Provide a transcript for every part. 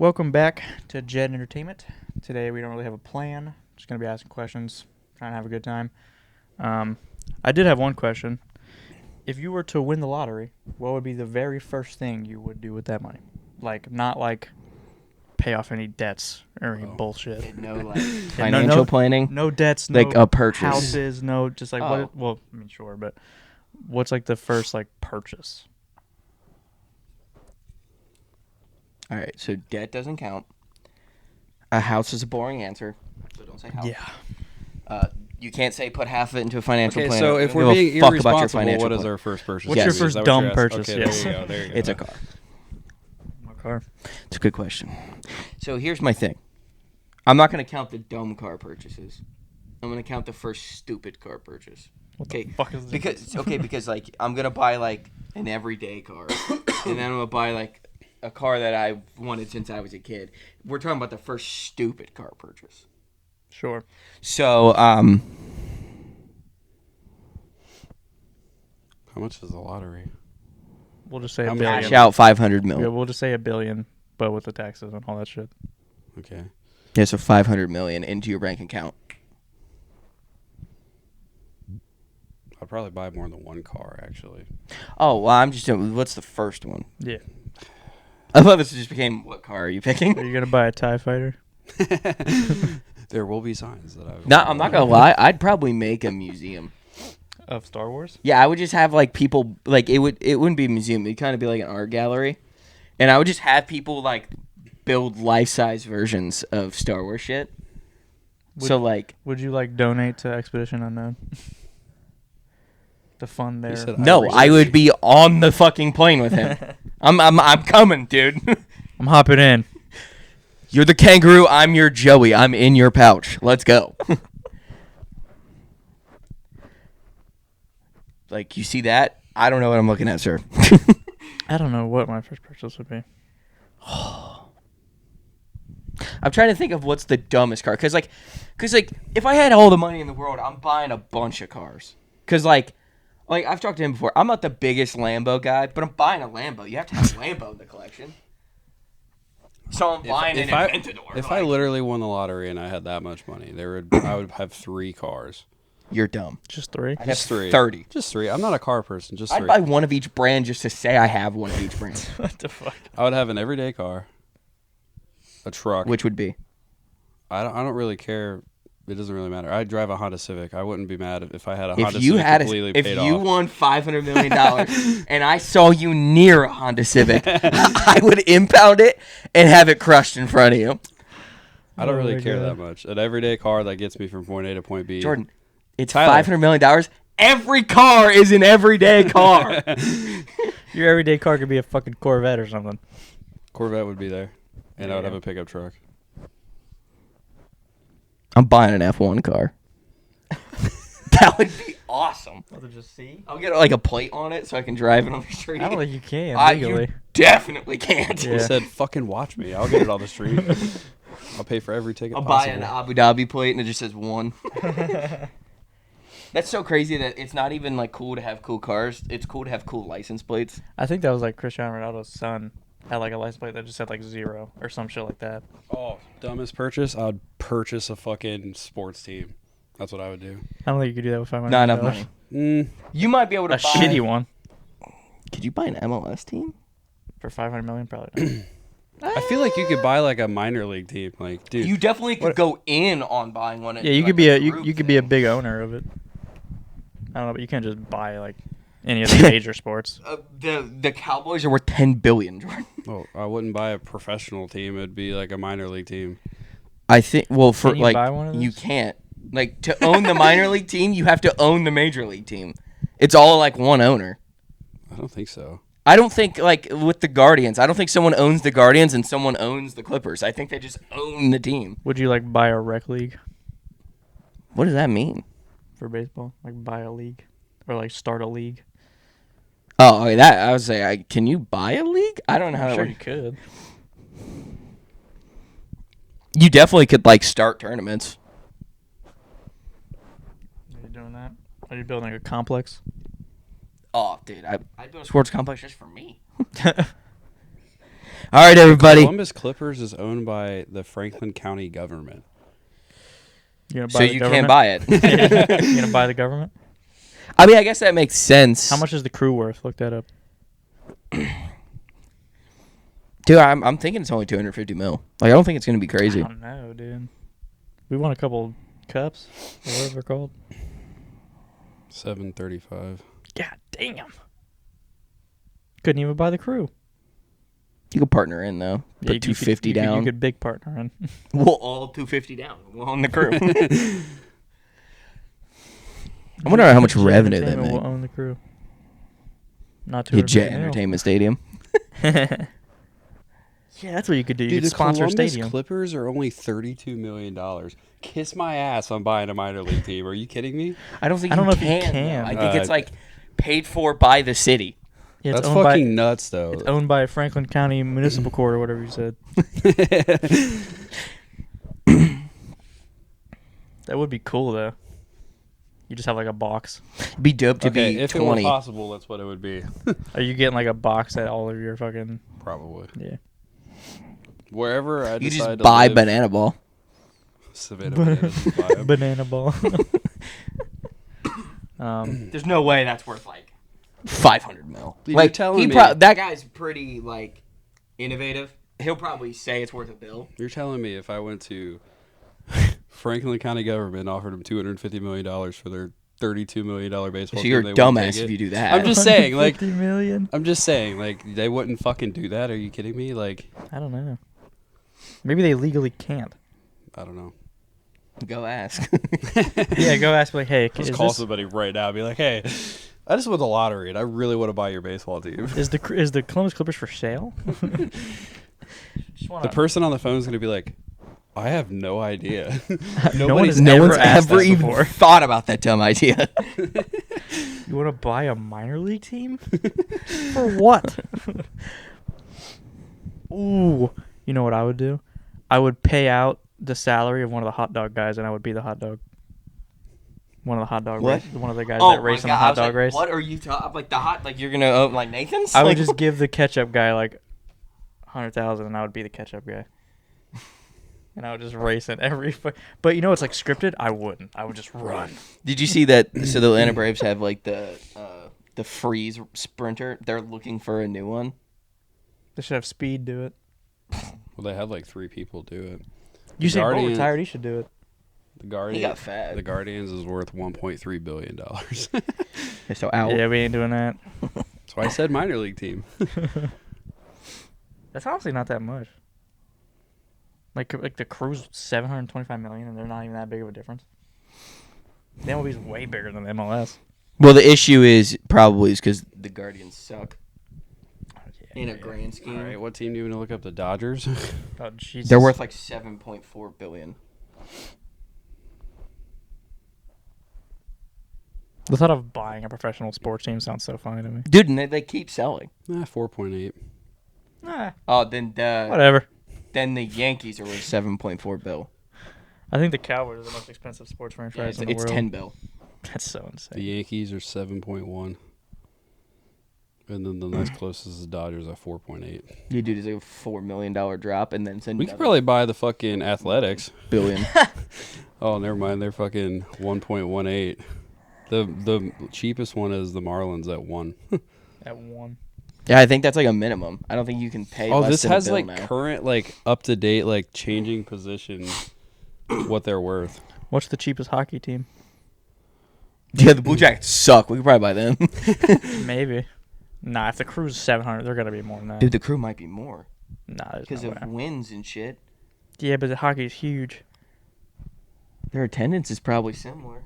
Welcome back to Jed Entertainment. Today we don't really have a plan. Just gonna be asking questions, trying to have a good time. I did have one question. If you were to win the lottery, what would be the very first thing you would do with that money? Like, not like pay off any debts or any bullshit. No, like Yeah, financial planning. No debts, no Like a purchase. houses, no just like Oh. what? Well, I mean, sure, but what's like the first like purchase? All right, so debt doesn't count. A house is a boring answer, so don't say house. Yeah. You can't say put half of it into a financial Okay, plan. so if we're being fuck about your irresponsible, financial what is plan. our first purchase? What's your Yes. first Is that what dumb you're asking? purchase? Okay, Yes. there you go. There you go. It's a car. My car. It's a good question. So here's my thing. I'm not going to count the dumb car purchases. I'm going to count the first stupid car purchase. What Okay, the fuck is this? because like I'm going to buy like an everyday car. And then I'm going to buy like a car that I wanted since I was a kid. We're talking about the first stupid car purchase. Sure. So, How much is the lottery? We'll just say How a many- billion. cash out 500 Yeah, million. we'll just say a billion, but with the taxes and all that shit. Okay. Yeah, so 500 million into your bank account. I'd probably buy more than one car, actually. Oh, well, I'm just doing, what's the first one? Yeah. I thought this just became, what car are you Are picking? you gonna buy a TIE fighter? There will be signs that I. No, I'm not gonna lie. I'd probably make a museum. Of Star Wars? Yeah, I would just have like people like it wouldn't be a museum. It'd kind of be like an art gallery, and I would just have people like build life-size versions of Star Wars shit. So like, Would you like donate to Expedition Unknown? To fund their. said no, I would be on the fucking plane with him. I'm coming, dude. I'm hopping in. You're the kangaroo. I'm your Joey. I'm in your pouch. Let's go. Like, you see that? I don't know what I'm looking at, sir. I don't know what my first purchase would be. I'm trying to think of what's the dumbest car. Cause if I had all the money in the world, I'm buying a bunch of cars. Cause like I've talked to him before. I'm not the biggest Lambo guy, but I'm buying a Lambo. You have to have a Lambo in the collection. So I'm buying an Aventador. If I literally won the lottery and I had that much money, I would have 3 cars. You're dumb. Just 3. I'd have Just 3. 30. Just 3. I'm not a car person. Just 3. I'd buy one of each brand just to say I have one of each brand. What the fuck? I would have an everyday car, a truck. Which would be? I don't really care. It doesn't really matter. I drive a Honda Civic. I wouldn't be mad if I had a Honda Civic completely paid off. If you won $500 million and I saw you near a Honda Civic, I would impound it and have it crushed in front of you. I don't Oh really my care God. that much. An everyday car that gets me from point A to point B. Jordan, it's Tyler. $500 million. Every car is an everyday car. Your everyday car could be a fucking Corvette or something. Corvette would be there, and I would Yeah. have a pickup truck. I'm buying an F1 car. That would be awesome. What to just see? I'll get like a plate on it so I can drive it on the street. I don't think you can You legally. definitely can't. Yeah. He said, "Fucking watch me. I'll get it on the street. I'll pay for every ticket I'll buy possible." an Abu Dhabi plate and it just says 1. That's so crazy that it's not even like cool to have cool cars. It's cool to have cool license plates. I think that was like Cristiano Ronaldo's son had like a license plate that just said like 0 or some shit like that. Oh, dumbest purchase? I'd purchase a fucking sports team. That's what I would do. I don't think you could do that with $500 Not enough million. money. You might be able to A shitty one Could you buy an MLS team? for $500 million, probably. Not. I feel like you could buy like a minor league team. Like, dude, You definitely could go in on buying one. Yeah, you could be you could be a big owner of it. I don't know, but you can't just buy like any of the major sports. The Cowboys are worth $10 billion, Jordan. oh, I wouldn't buy a professional team. It'd be like a minor league team. I think. Well, for Can you like buy one of you those? can't. Like to own the minor league team, you have to own the major league team. It's all like one owner. I don't think so. I don't think like with the Guardians. I don't think someone owns the Guardians and someone owns the Clippers. I think they just own the team. Would you like buy a rec league What does that mean? for baseball? Like buy a league or like start a league? Oh, okay, that I would say. Can you buy a league? I don't know how I'm that sure works. you could. You definitely could like start tournaments. Are you doing that? Are you building a complex? Oh, dude, I'd build a sports complex just for me. All right, everybody. Columbus Clippers is owned by the Franklin County government. So you can't buy it. You gonna buy the government? I mean, I guess that makes sense. How much is the crew worth? Look that up. Dude, I'm thinking it's only 250 mil. Like, I don't think it's gonna be crazy. I don't know, dude. We won a couple cups, or whatever they're called. 735. God damn. Couldn't even buy the crew. You could partner in though. Put 250 down. You could big partner in. We'll all 250 down. We'll own the crew. I wonder how much revenue they make. We'll own the crew. Not Get Jet Entertainment Stadium. Yeah, that's what you could do. You Dude, could the sponsor a Columbus stadium. Clippers are only $32 million. Kiss my ass on buying a minor league team. Are you kidding me? I don't think I don't you know if you can. can. I think it's like paid for by the city. Yeah, That's fucking nuts, though. It's owned by Franklin County Municipal Court or whatever you said. That would be cool, though. You just have like a box. It'd be dope to be if 20. it were possible, that's what it would be. Are you getting like a box at all of your fucking... Probably. Yeah. Wherever I You decide just to buy live, Banana Ball. Savannah Bananas will buy 'em. Banana ball. There's no way that's worth like 500 mil. Dude, like you're telling me- that guy's pretty like innovative. He'll probably say it's worth a bill. You're telling me if I went to Franklin County government and offered them $250 million for their $32 million baseball So team, you're a they wouldn't dumbass take if it? you do that. I'm just saying, like, 50 million? I'm just saying, like, they wouldn't fucking do that. Are you kidding me? Like, I don't know. Maybe they legally can't. I don't know. Go ask. Yeah, go ask like, hey, Let's is call this, somebody right now and be like, hey, I just won the lottery and I really want to buy your baseball team. is the Columbus Clippers for sale? Just wanna, The person on the phone is going to be like, I have no idea. no one has no ever one's asked ever that even before. thought about that dumb idea. You want to buy a minor league team? For what? Ooh, you know what I would do? I would pay out the salary of one of the hot dog guys, and I would be the hot dog. One of the hot dog What? race, one of the guys Oh that my race in God, the I hot was dog like, race. what are you talking? Like the hot? Like you're gonna own like Nathan's? I would Like- just give the ketchup guy like 100,000, and I would be the ketchup guy. And I would just race in every. But you know, it's like scripted. I wouldn't. I would just run. Did you see that? So the Atlanta Braves have like the freeze sprinter. They're looking for a new one. They should have Speed do it. Well, they had like 3 people do it. You say Bo Guardian- retired. He should do it. The Guardian, He got fat. The Guardians is worth $1.3 billion. So out. Yeah, we ain't doing that. That's why I said minor league team. That's honestly not that much. Like the Crew's $725 million, and they're not even that big of a difference. The MLB's way bigger than the MLS. Well, the issue is probably because the Guardians suck in a grand scheme. All right, what team do you want to look up? The Dodgers? Oh Jesus. They're worth like $7.4 billion. The thought of buying a professional sports team sounds so funny to me. Dude, and they keep selling. 4.8. Nah, Oh, then whatever. then the Yankees are worth $7.4 bill. I think the Cowboys are the most expensive sports Yeah, franchise in the it's world. 10 bill. That's so insane. The Yankees are 7.1. And then the next closest is the Dodgers at 4.8. You do just like a $4 million drop and then send We could probably buy the fucking Athletics. billion. Oh, never mind. They're fucking 1.18. The cheapest one is the Marlins at 1. At one. Yeah, I think that's like a minimum. I don't think you can pay. Oh, less this than has a bill like now. current, like up to date, like changing position, what they're worth. What's the cheapest hockey team? Yeah, the Blue Jackets suck. We could probably buy them. Maybe. Nah, if the Crew's 700, they're gonna be more than that. Dude, the Crew might be more Nah, there's because no of way. wins and shit. Yeah, but the hockey's huge. Their attendance is probably similar.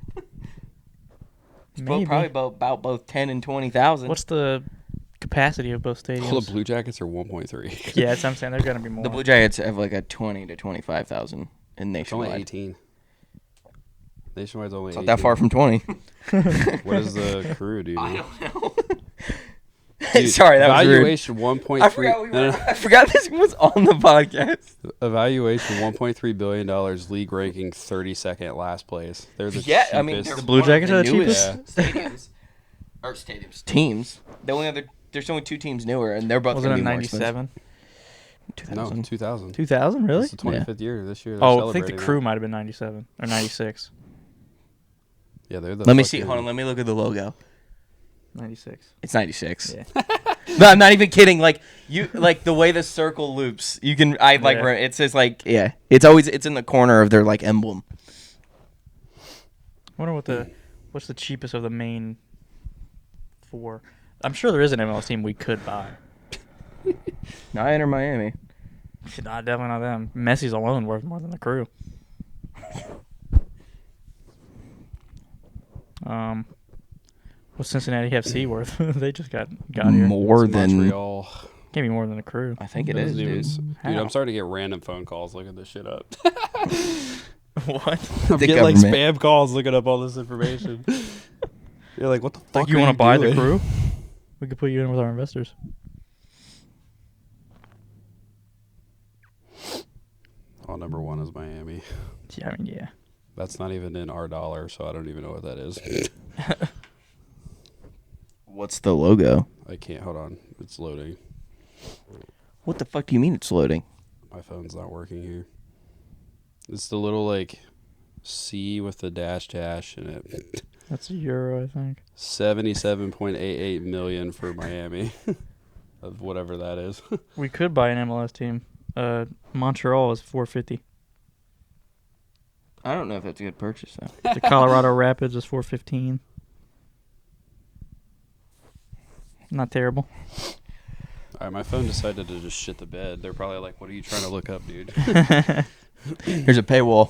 It's Maybe. probably about both 10 and 20,000. What's the capacity of both stadiums? Well, the Blue Jackets are 1.3. Yeah, that's what I'm saying. They're gonna be more. The Blue Jackets have like a 20 to 25,000 in It's only nationwide. 18. Nationwide's only It's not 18. that far from 20. What is the Crew, dude? I don't know. Dude, Sorry, that was rude. Evaluation 1.3. I forgot this was on the podcast. Evaluation $1.3 billion. League ranking 32nd last place. They're the Yeah, cheapest. I mean, they're The Blue one of Jackets are the newest stadiums. Teams. The only other, there's only 2 teams newer, and they're both Wasn't going it to be more expensive. 97? No, 2000. 2000. 2000, really? It's the 25th year this year. They're Oh, I think the celebrating crew it. might have been 97 or 96. Yeah, they're the. Let me see. fucking- Hold on. Let me look at the logo. 96. It's 96. Yeah. No, I'm not even kidding. Like like the way the circle loops. You can. Yeah. It says like yeah. It's in the corner of their like emblem. I wonder what's the cheapest of the main 4. I'm sure there is an MLS team we could buy. Not Inter Miami. Not definitely not them. Messi's alone worth more than the crew. What's Cincinnati FC worth? They just got here. More It's than. Montreal. Can't be more than the crew. I think it Doesn't is, even dude. s- How? Dude, I'm starting to get random phone calls looking this shit up. What? I'm The getting like government. spam calls looking up all this information. You're like, what the fuck? Like you want want to buy the crew? We could put you in with our investors. Oh, number 1 is Miami. Yeah, I mean, yeah. That's not even in our dollar, so I don't even know what that is. What's the logo? I can't. Hold on. It's loading. What the fuck do you mean it's loading? My phone's not working here. It's the little like C with the dash in it. That's a euro, I think. 77.88 million for Miami. Of whatever that is. We could buy an MLS team. Montreal is 450. I don't know if that's a good purchase though. The Colorado Rapids is 415. Not terrible. All right, my phone decided to just shit the bed. They're probably like, "What are you trying to look up, dude?" Here's a paywall.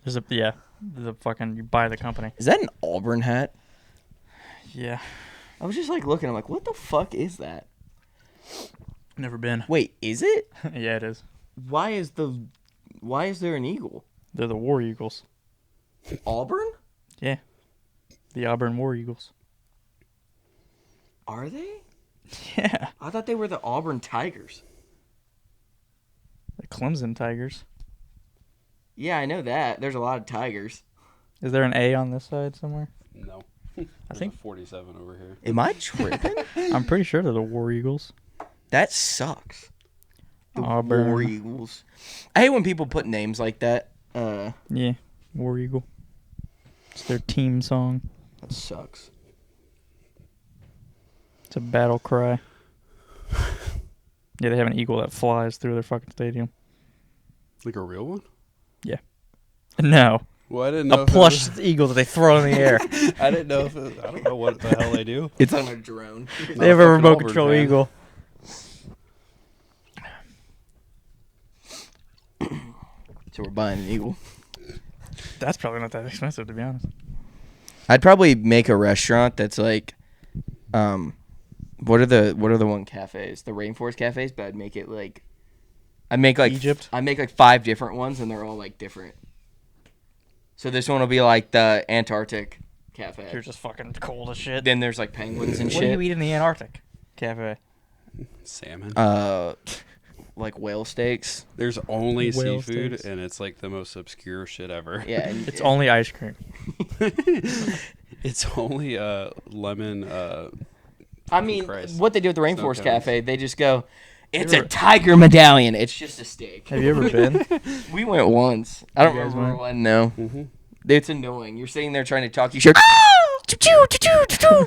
There's the fucking you buy the company. Is that an Auburn hat? Yeah, I was just like looking. I'm like, what the fuck is that? never been. Wait, is it? Yeah, it is. Why is there an eagle? They're the War Eagles. Auburn? Yeah, the Auburn War Eagles. Are they? Yeah, I thought they were the Auburn Tigers. the Clemson Tigers. Yeah, I know that. There's a lot of tigers. Is there an A on this side somewhere? No. I think 47 over here. Am I tripping? I'm pretty sure they're the War Eagles. That sucks. The Auburn. War Eagles. I hate when people put names like that. Yeah, War Eagle. It's their team song. That sucks. It's a battle cry. Yeah, they have an eagle that flies through their fucking stadium. Like a real one? No, Well, I didn't know. a if it plush was- eagle that they throw in the air. I didn't know if it, I don't know what the hell they do. It's on a drone. They have a fucking remote Auburn control fan. eagle. So we're buying an eagle. That's probably not that expensive, to be honest. I'd probably make a restaurant that's like, what are the one cafes? The Rainforest cafes, but I'd make it like, I'd make like Egypt? I'd make like 5 different ones, and they're all like different. So this one will be like the Antarctic cafe. You're just fucking cold as shit. Then there's like penguins and What do you shit. eat in the Antarctic cafe? Salmon. Like whale steaks. There's only Whale seafood, steaks. and it's like the most obscure shit ever. Yeah, and It's only ice cream. It's only lemon. I mean, Christ. what they do at the Snow Rainforest cones. Cafe, they just go, it's You a ever- tiger medallion. It's just a steak. Have you ever been? We went once. I don't You guys remember went? when. No, Mm-hmm. it's annoying. You're sitting there trying to talk. You should.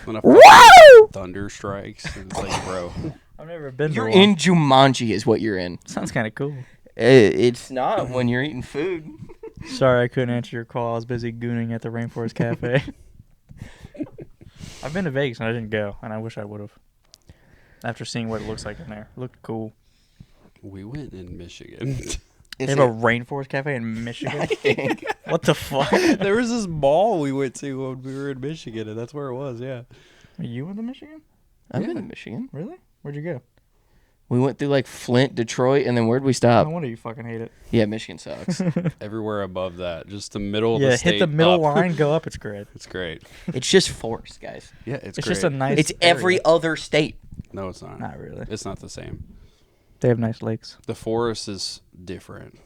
When a Whoa! thunder strikes, and it's like, bro. I've never been to You're one. in Jumanji, is what you're in. Sounds kind of cool. It's not when you're eating food. Sorry, I couldn't answer your call. I was busy gooning at the Rainforest Cafe. I've been to Vegas and I didn't go, and I wish I would have. After seeing what it looks like in there, it looked cool. We went in Michigan. They have a Rainforest Cafe in Michigan. I think. What the fuck? There was this mall we went to when we were in Michigan, and that's where it was. Yeah. Are you in the Michigan? I've been to Michigan. Really? Where'd you go? We went through like Flint, Detroit, and then where'd we No stop? wonder you fucking hate it. Yeah, Michigan sucks. Everywhere above that, just the middle of Yeah, the state. hit the middle up. line, go up. It's great. It's great. It's just forest, guys. Yeah, it's It's great. just a nice. It's every area. other state. No, it's not. Not really. It's not the same. They have nice lakes. The forest is different.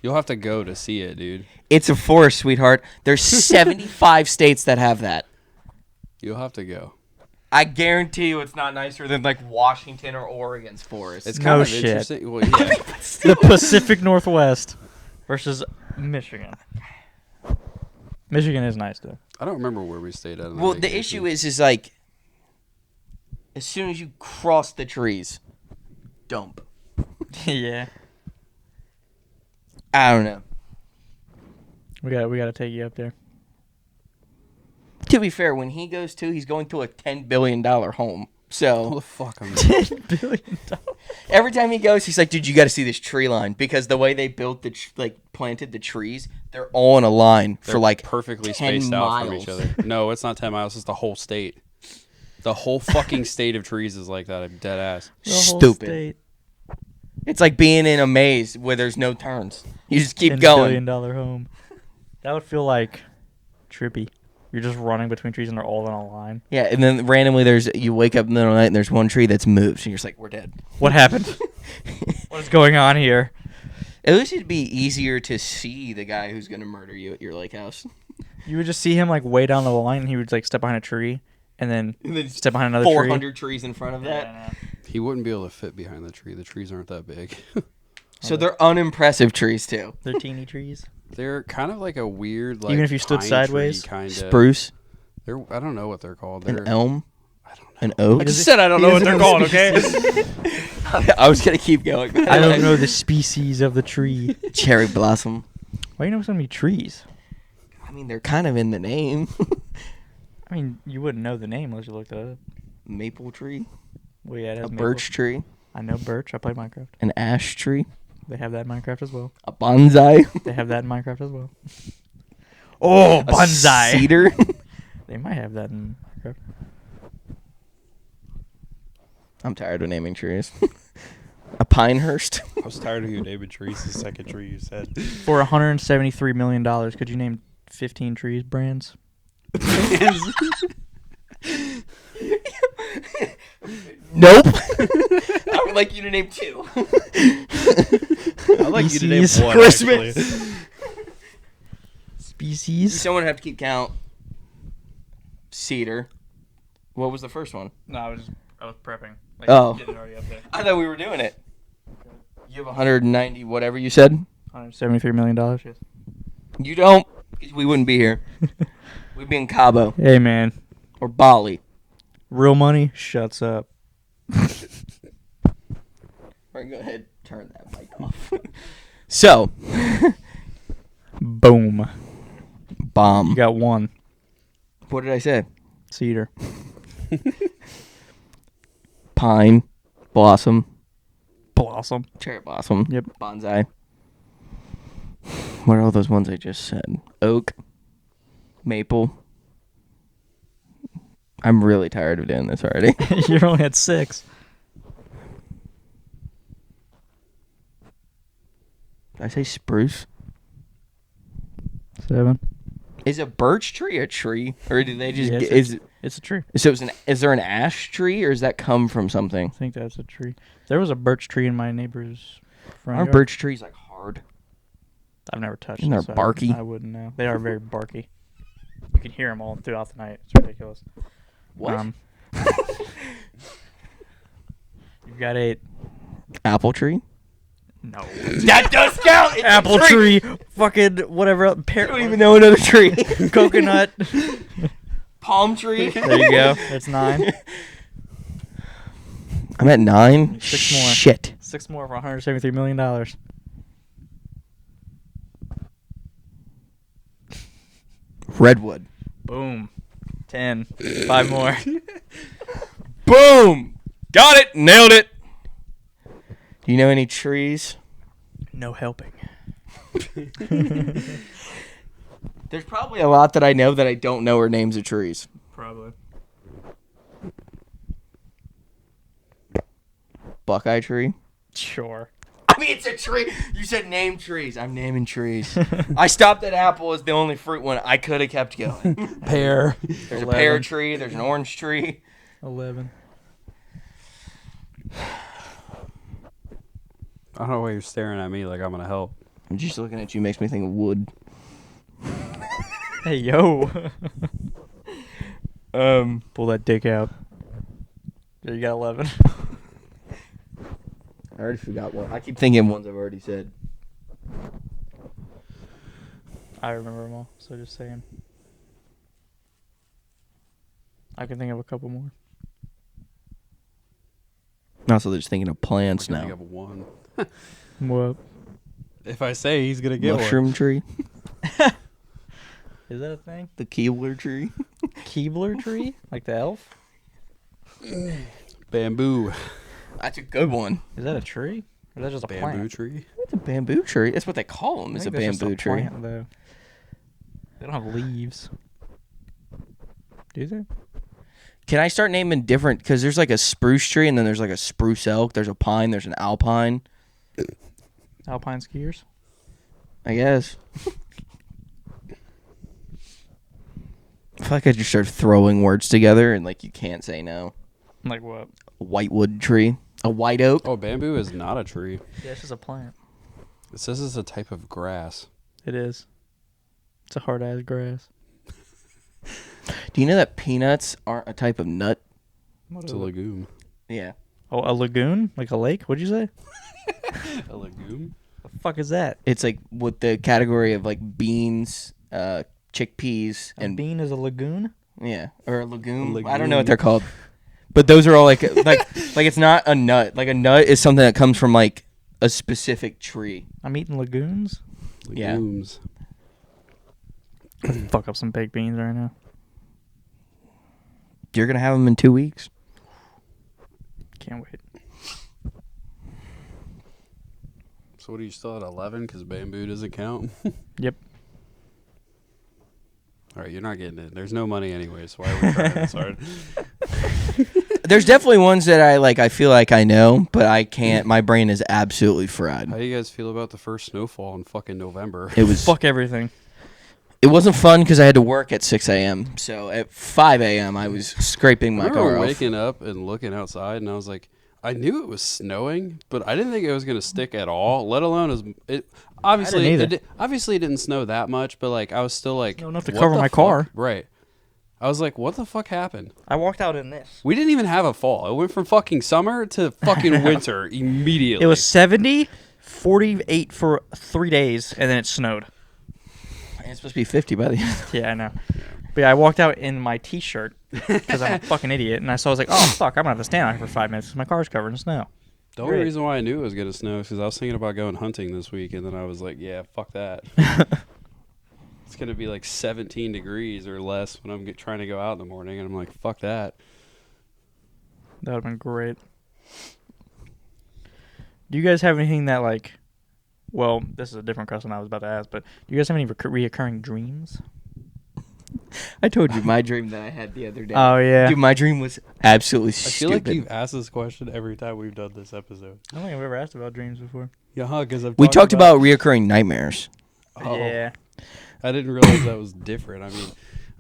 You'll have to go to see it, dude. It's a forest, sweetheart. There's 75 states that have that. You'll have to go. I guarantee you it's not nicer than like Washington or Oregon's forest. It's No kind of shit. interesting. Well, yeah. The Pacific Northwest versus Michigan. Michigan is nice though. I don't remember where we stayed at. Well, the issue is like, as soon as you cross the trees, dump. Yeah. I don't know. We got to take you up there. To be fair, when he goes to, he's going to a $10 billion home. What So the fuck? I'm $10 billion. every time he goes, he's like, dude, you got to see this tree line. Because the way they built planted the trees, they're all in a line for They're like perfectly 10 spaced out from miles. each other. No, it's not 10 miles. It's the whole state. The whole fucking state of trees is like that. I'm dead ass. The whole Stupid. state. It's like being in a maze where there's no turns. You just keep $10 going. billion home. That would feel like trippy. You're just running between trees and they're all in a line. Yeah, and then randomly you wake up in the middle of the night and there's one tree that's moved. And you're just like, we're dead. What happened? What is going on here? At least it'd be easier to see the guy who's going to murder you at your lake house. You would just see him like way down the line, and he would like step behind a tree, and then And then step behind another 400 trees in front of tree. that. Yeah, He wouldn't be able to fit behind the tree. The trees aren't that big. So they're unimpressive trees, too. they're teeny trees. They're kind of like a weird, like Even if you stood sideways? kind of. Spruce, They're I don't know what they're called. They're an elm, I don't know. an oak. I just said I don't know what they're called, okay? I was going to keep going. I don't know the species of the tree. Cherry blossom. Why you know so many trees? I mean, they're kind of in the name. I mean, you wouldn't know the name unless you looked it up. Maple tree, Well, yeah, it has a maple. birch tree, I know birch. I play Minecraft. an ash tree, They have that in Minecraft as well. a bonsai, They have that in Minecraft as well. Oh, a bonsai. cedar. They might have that in Minecraft. I'm tired of naming trees. A pinehurst. I was tired of you naming trees. The second tree you said. For $173 million, could you name 15 trees brands? Nope. I would like you to name 2. I'd like you to name Species. one. Christmas. Actually. Species? Someone would have to keep count. Cedar. What was the first one? No, I was prepping. Like, Oh. Getting already up there. I thought we were doing it. You have 190 whatever you said? $173 million, yes. You don't. 'Cause we wouldn't be here. We'd be in Cabo Hey, man. or Bali. Real money shuts up. Alright, go ahead. Turn that mic off. So, Boom. bomb. You got one. What did I say? Cedar. Pine, blossom, Blossom. cherry blossom. Yep. Bonsai. What are all those ones I just said? Oak, maple. I'm really tired of doing this already. You're only at 6. Did I say spruce? 7. Is a birch tree a tree, or did they just Yes, get, It's a tree. is there an ash tree, or does that come from something? I think that's a tree. There was a birch tree in my neighbor's front Aren't yard. birch trees like hard? I've never touched Isn't them. there so barky? I wouldn't know. They are very barky. You can hear them all throughout the night. It's ridiculous. What? You've got 8. Apple tree? No. That does count. It's a Apple tree. Fucking whatever else. I don't even know another tree. Coconut. Palm tree. There you go. That's 9. I'm at 9. 6 more. Shit. 6 more for $173 million. Redwood. Boom. 10. 5 more. Boom. Got it. Nailed it. Do you know any trees? No helping. There's probably a lot that I know that I don't know are names of trees. Probably. Buckeye tree. Sure. I mean, it's a tree. You said name trees. I'm naming trees. I stopped at apple as the only fruit one. I could have kept going. Pear. There's 11. a pear tree. There's an orange tree. 11. I don't know why you're staring at me like I'm gonna help. I'm just looking at you makes me think of wood. Hey, yo. Pull that dick out. Yeah, you got 11. I already forgot one. I keep thinking ones I've already said. I remember them all, so just saying. I can think of a couple more. Also, just thinking of plants I can think now. of one. What? If I say he's gonna get Mushroom tree, Is that a thing? the Keebler tree. Keebler tree? Like the elf? one. Bamboo. That's a good one. Is that a tree? Or is that just a Bamboo plant? tree. It's a bamboo tree. That's what they call them. I It's a think that's just bamboo tree. plant, though. They don't have leaves. Do they? Can I start naming different? Because there's like a spruce tree, and then there's like a spruce elk. There's a pine. There's an alpine. Alpine skiers? I guess. I feel like I just start throwing words together, and like you can't say no. Like what? A whitewood tree. A white oak. Oh, bamboo is not a tree. Yeah, it's just a plant. It says it's a type of grass. It is. It's a hard ass grass. Do you know that peanuts aren't a type of nut? What It's is a it? legume. Yeah. Oh, a lagoon? Like a lake? What'd you say? A legume? The fuck is that? It's like with the category of like beans, chickpeas, A and bean is a lagoon? yeah, or a legume. A I don't know what legume. they're called. But those are all like it's not a nut. Like a nut is something that comes from like a specific tree. I'm eating lagoons? Yeah. Legumes. Fuck up some baked beans right now. You're gonna have them in 2 weeks. Can't wait. So what are you still at 11? Because bamboo doesn't count? Yep. All right, you're not getting it. There's no money anyway, so why are we trying this hard? There's definitely ones that I feel like I know, but I can't. My brain is absolutely fried. How do you guys feel about the first snowfall in fucking November? It was. Fuck everything. It wasn't fun because I had to work at 6 a.m. So at 5 a.m. I was scraping I my remember car off. waking up and looking outside, and I was like, I knew it was snowing, but I didn't think it was gonna stick at all. Let alone as it. Obviously, either. obviously it didn't snow that much, but like I was still like, Snow enough to what cover the my fuck? car. Right. I was like, what the fuck happened? I walked out in this. We didn't even have a fall. It went from fucking summer to fucking winter immediately. It was 70, 48 for 3 days, and then it snowed. It's supposed to be 50 by the end. Yeah, I know. But yeah, I walked out in my t-shirt because I'm a fucking idiot, and I was like, oh, fuck, I'm going to have to stand out here for 5 minutes because my car's covered in snow. The only Great. reason why I knew it was gonna snow is because I was thinking about going hunting this week, and then I was like, yeah, fuck that. It's gonna be like 17 degrees or less when I'm trying to go out in the morning, and I'm like, fuck that. That would have been great. Do you guys have anything that, like, well, this is a different question I was about to ask, but do you guys have any reoccurring dreams? I told you my dream that I had the other day. Oh, yeah. Dude, my dream was absolutely I feel stupid. like you've asked this question every time we've done this episode. I don't think I've ever asked about dreams before. Yeah, because We talked about reoccurring nightmares. Oh, Yeah. I didn't realize that was different. I mean,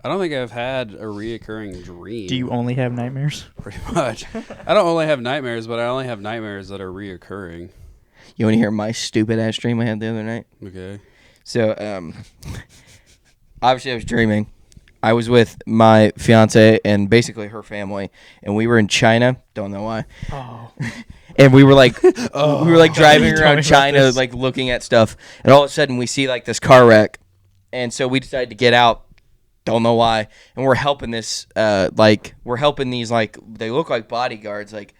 I don't think I've had a reoccurring dream. Do you only have nightmares? Pretty much. I don't only have nightmares, but I only have nightmares that are reoccurring. You want to hear my stupid ass dream I had the other night? Okay. So, obviously I was dreaming. I was with my fiance and basically her family, and we were in China. Don't know why. Oh. And we were like, driving you told me around about China, this. like looking at stuff, and all of a sudden we see like this car wreck, and so we decided to get out. Don't know why, and we're helping this, we're helping these like they look like bodyguards, like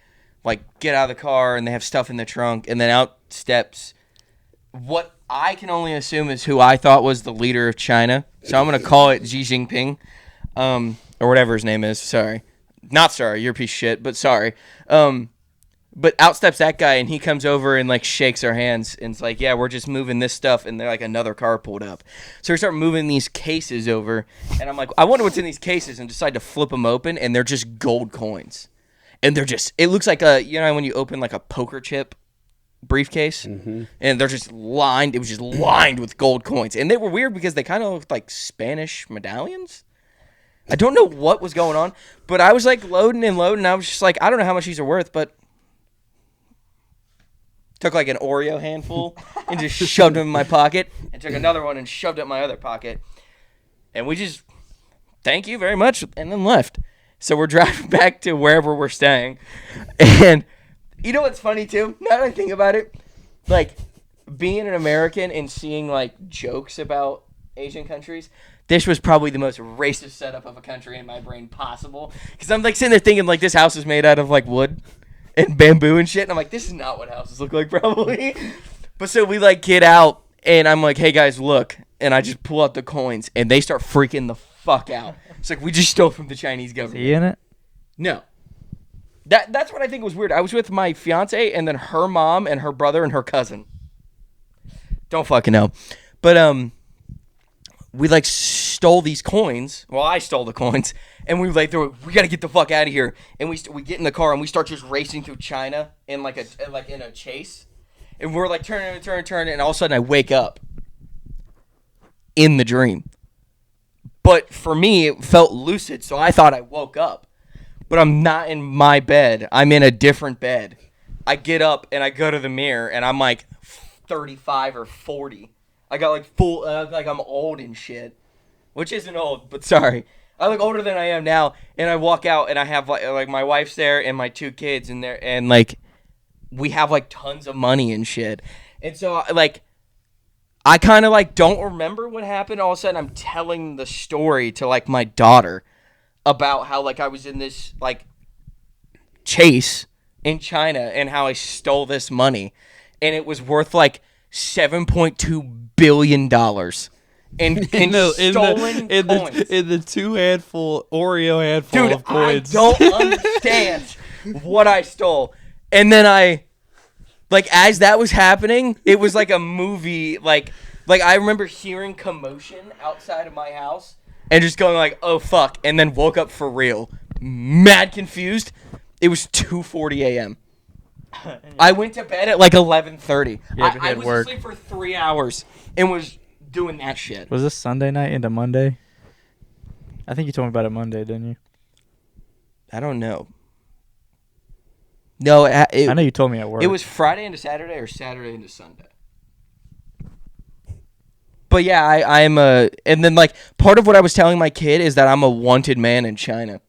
get out of the car, and they have stuff in the trunk, and then out steps what I can only assume is who I thought was the leader of China. So I'm gonna call it Xi Jinping, or whatever his name is. Sorry, not sorry. You're a piece of shit, but sorry. But out steps that guy, and he comes over and like shakes our hands, and it's like, yeah, we're just moving this stuff, and they're like another car pulled up. So we start moving these cases over, and I'm like, I wonder what's in these cases, and decide to flip them open, and they're just gold coins, and they're just, it looks like a, you know, when you open like a poker chip briefcase, and they're just lined, it was just lined with gold coins, and they were weird because they kind of looked like Spanish medallions. I don't know what was going on, but I was like loading and loading, and I was just like, I don't know how much these are worth, but took like an Oreo handful and just shoved them in my pocket, and took another one and shoved it in my other pocket, and we just, thank you very much, and then left. So we're driving back to wherever we're staying. And you know what's funny too? Now that I think about it, like being an American and seeing like jokes about Asian countries, this was probably the most racist setup of a country in my brain possible. Because I'm like sitting there thinking like this house is made out of like wood and bamboo and shit. And I'm like, this is not what houses look like probably. But so we like get out and I'm like, hey guys, look. And I just pull out the coins and they start freaking the fuck out. It's like we just stole from the Chinese government. Is he in it? No. That's what I think was weird. I was with my fiance and then her mom and her brother and her cousin. Don't fucking know. But we like stole these coins. Well, I stole the coins and we like we got to get the fuck out of here. And we get in the car and we start just racing through China in like in a chase. And we're like turning and all of a sudden I wake up in the dream. But for me it felt lucid, so I thought I woke up. But I'm not in my bed. I'm in a different bed. I get up and I go to the mirror and I'm like 35 or 40. I got like full, like I'm old and shit. Which isn't old, but sorry. I look older than I am now. And I walk out and I have like my wife's there and my 2 kids in there. And like we have like tons of money and shit. And so like I kind of like don't remember what happened. All of a sudden I'm telling the story to like my daughter about how like I was in this like chase in China and how I stole this money and it was worth like $7.2 billion in stolen coins. In the 2 handful Oreo handful Dude, of coins. I don't understand what I stole. And then I like as that was happening, it was like a movie like I remember hearing commotion outside of my house. And just going like, oh, fuck. And then woke up for real. Mad confused. It was 2:40 a.m. I went to bed at like 11:30. Yeah, I was asleep for 3 hours and was doing that shit. Was this Sunday night into Monday? I think you told me about it Monday, didn't you? I don't know. No, I know you told me at work. It was Friday into Saturday or Saturday into Sunday. But yeah, I'm a... And then, like, part of what I was telling my kid is that I'm a wanted man in China.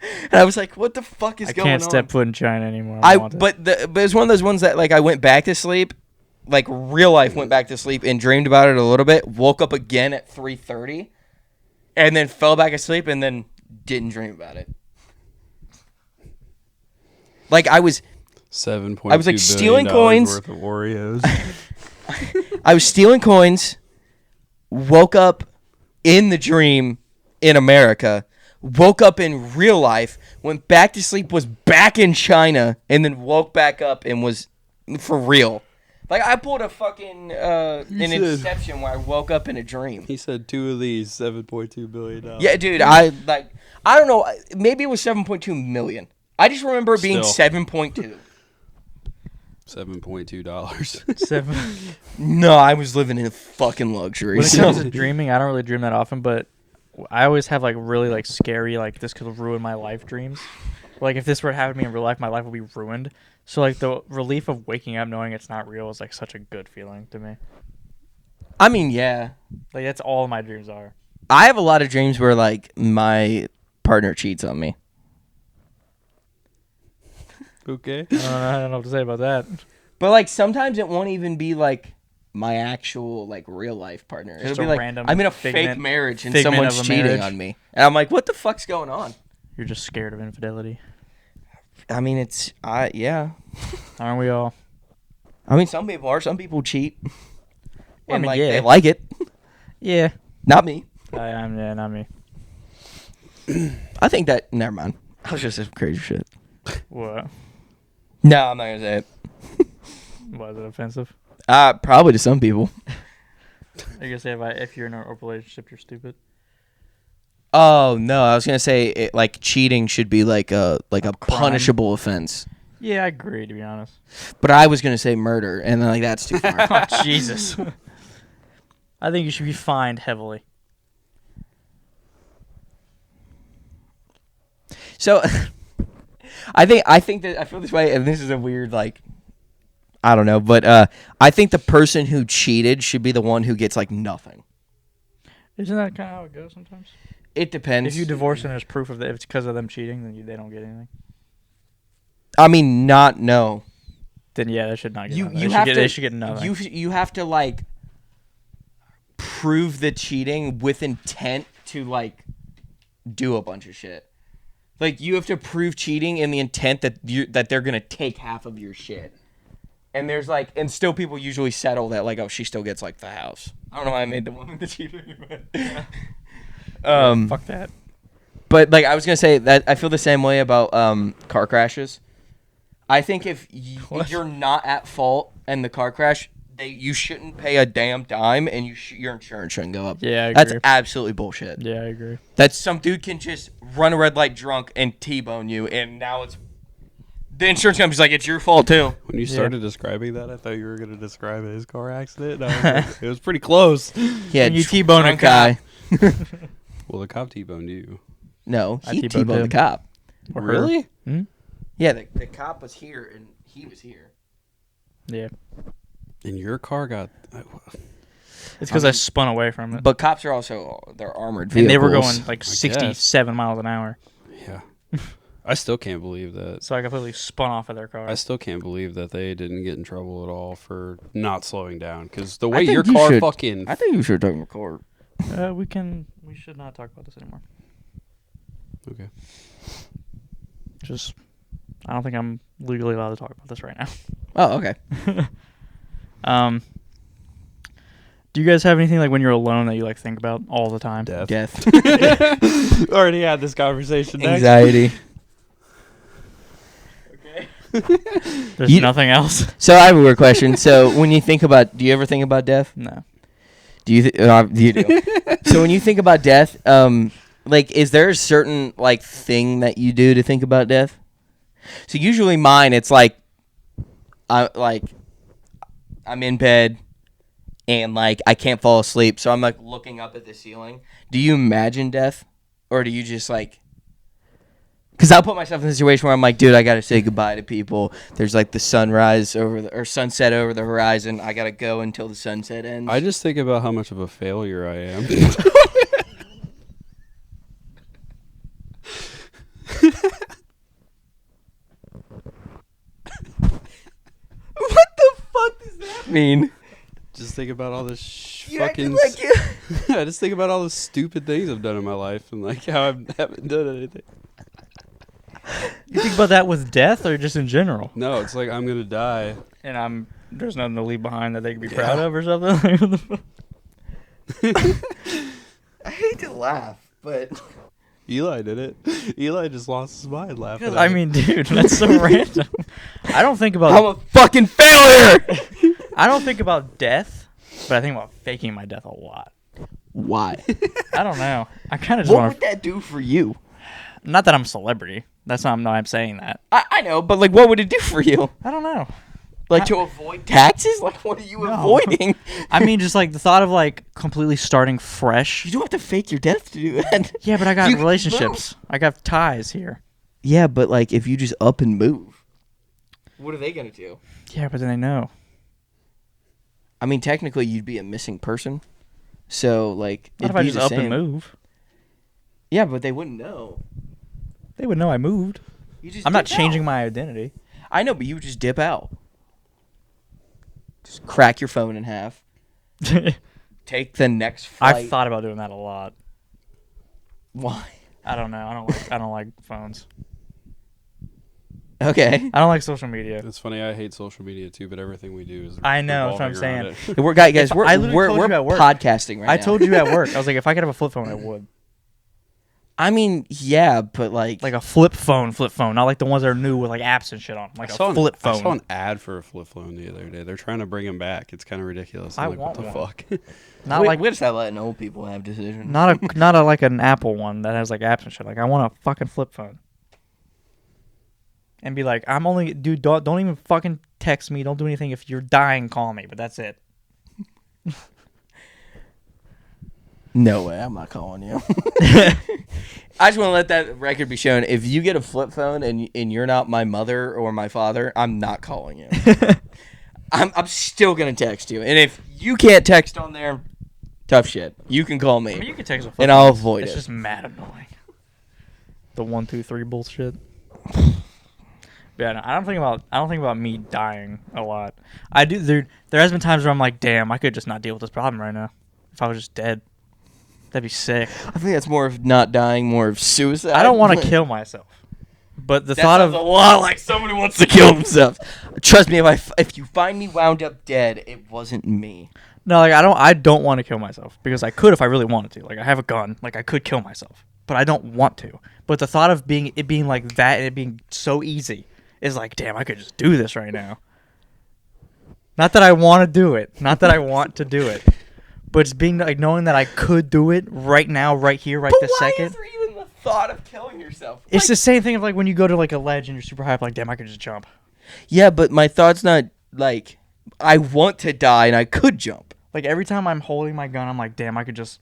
And I was like, what the fuck is going on? I can't step foot in China anymore. But it's one of those ones that, like, I went back to sleep. Like, real life went back to sleep and dreamed about it a little bit. Woke up again at 3:30. And then fell back asleep and then didn't dream about it. Like, I was... 7.2 I was, like, stealing billion coins. worth of Oreos. I was stealing coins, woke up in the dream in America, woke up in real life, went back to sleep, was back in China, and then woke back up and was for real. Like, I pulled a fucking an Inception where I woke up in a dream. He said 2 of these, $7.2 billion. Yeah, dude, I don't know, maybe it was 7.2 million. I just remember it being Still. 7.2. $7.2. 7. No, I was living in fucking luxury. When it comes to dreaming, I don't really dream that often, but I always have like really like scary, like this could ruin my life dreams. Like if this were to happen to me in real life, my life would be ruined. So like the relief of waking up knowing it's not real is like such a good feeling to me. I mean, yeah. Like that's all my dreams are. I have a lot of dreams where like my partner cheats on me. Okay. I don't know what to say about that. But like sometimes it won't even be like my actual like real life partner. Just It'll be a like random I'm in a figment- fake marriage and figment someone's of a cheating marriage. on me. And I'm like, what the fuck's going on? You're just scared of infidelity. I mean, it's yeah. Aren't we all? I mean, some people are. Some people cheat. Well, I And mean, like yeah. they like it. Yeah. Not me. I'm yeah, not me. I think that never mind. I was just saying crazy shit. What? No, I'm not gonna say it. Was it offensive? Probably to some people. Are you gonna say if you're in a relationship, you're stupid? Oh no, I was gonna say it, like cheating should be like a crime. punishable offense. Yeah, I agree. To be honest. But I was gonna say murder, and then like that's too far. Oh, Jesus. I think you should be fined heavily. So, I think that I feel this way, and this is a weird like, I don't know, but I think the person who cheated should be the one who gets like nothing. Isn't that kind of how it goes sometimes? It depends. If you divorce and there's proof of that, if it's because of them cheating, then they don't get anything. I mean, no. Then yeah, they should not get. You nothing. have They to. should get nothing. You have to like prove the cheating with intent to like do a bunch of shit. Like you have to prove cheating in the intent that they're gonna take half of your shit. And there's like, and still people usually settle that like, oh, she still gets like the house. I don't know why I made the woman the cheater. Fuck that. But like I was gonna say that I feel the same way about car crashes. I think if you're not at fault in the car crash, you shouldn't pay a damn dime, and your insurance shouldn't go up. Yeah, I agree. That's absolutely bullshit. Yeah, I agree. That some dude can just run a red light drunk and T-bone you, and now it's the insurance company's like, it's your fault too. When you started describing that, I thought you were going to describe his car accident. I was like, it was pretty close. Yeah, And you T-bone a drunk guy. Well, the cop T-boned you. No, I he T-boned T-boned the him. cop. Or her. Really? Hmm? Yeah, the cop was here and he was here. Yeah. And your car got... It's because I spun away from it. But cops are also they're armored And vehicles. they were going like guess. 67 miles an hour. Yeah. I still can't believe that. So I completely spun off of their car. I still can't believe that they didn't get in trouble at all for not slowing down. Because the way think your you car should- fucking... I think you should take record. We should not talk about this anymore. Okay. Just, I don't think I'm legally allowed to talk about this right now. Oh, okay. Do you guys have anything like when you're alone that you like think about all the time? Death. Already had this conversation. Anxiety. There's nothing else. So I have a weird question. So when you think about, do you ever think about death? No. Do you? You do. So when you think about death, like, is there a certain like thing that you do to think about death? So usually mine, it's like, I'm in bed, and like I can't fall asleep, so I'm like looking up at the ceiling. Do you imagine death, or do you just like? Because I'll put myself in a situation where I'm like, dude, I gotta say goodbye to people. There's like the sunrise or sunset over the horizon. I gotta go until the sunset ends. I just think about how much of a failure I am. What the fuck does that mean? Just think about all this You acting fucking... like you. I just think about all the stupid things I've done in my life and like how I haven't done anything. You think about that with death or just in general? No, it's like I'm gonna die. And there's nothing to leave behind that they can be proud of or something? I hate to laugh, but Eli did it. Eli just lost his mind laughing. I mean, dude, that's so random. I don't think about I'm a fucking failure. I don't think about death, but I think about faking my death a lot. Why? I don't know. I kind of just What want would that do for you? Not that I'm a celebrity. That's not. No, I'm saying that. I know, but like, what would it do for you? I don't know. Like to avoid taxes? Like, what are you No. avoiding? I mean, just like the thought of like completely starting fresh. You don't have to fake your death to do that. Yeah, but I got You can relationships. I got ties here. Yeah, but like, if you just up and move, what are they gonna do? Yeah, but then they know. I mean, technically, you'd be a missing person. So like, What if it'd I be just the up same. and move? Yeah, but they wouldn't know. They would know I moved. You just I'm not dip changing out. my identity. I know, but you would just dip out. Just crack your phone in half. Take the next flight. I've thought about doing that a lot. Why? I don't know. I don't like phones. Okay. I don't like social media. It's funny. I hate social media too, but everything we do is. I know, that's what I'm revolving around saying. it. We're guys. If We're I literally we're, told we're you at work. podcasting right now. I told you at work. I was like, if I could have a flip phone, I would. I mean, yeah, but like Like a flip phone, not like the ones that are new with like apps and shit on them. Like a flip I saw phone. an ad for a flip phone the other day. They're trying to bring them back. It's kind of ridiculous. I I'm like, want what the one. fuck? Not we, like we're just not letting old people have decisions. not a like an Apple one that has like apps and shit. Like I want a fucking flip phone. And be like, I'm only dude. Don't even fucking text me. Don't do anything. If you're dying, call me. But that's it. No way, I'm not calling you. I just want to let that record be shown. If you get a flip phone and you're not my mother or my father, I'm not calling you. I'm still gonna text you. And if you can't text on there, Tough shit. You can call I mean, me. you can text a And I'll avoid it's it. just mad annoying. The 1, 2, 3 bullshit. Yeah, no, I don't think about me dying a lot. I do. There has been times where I'm like, damn, I could just not deal with this problem right now. If I was just dead, that'd be sick. I think that's more of not dying, more of suicide. I don't want to kill myself, but the That thought sounds of a lot like somebody wants to kill themselves. Trust me, if you find me wound up dead, it wasn't me. no, like I don't want to kill myself because I could if I really wanted to. Like I have a gun, like I could kill myself, but I don't want to. But the thought of it being like that and it being so easy is like, damn, I could just do this right now. Not that I want to do it, not that I want to do it, but it's being like knowing that I could do it right now, right here, right But this why second. is there even the thought of killing yourself? It's the same thing of like when you go to like a ledge and you're super high up, like damn, I could just jump. Yeah, but my thought's not like I want to die and I could jump. Like every time I'm holding my gun, I'm like, damn, I could just,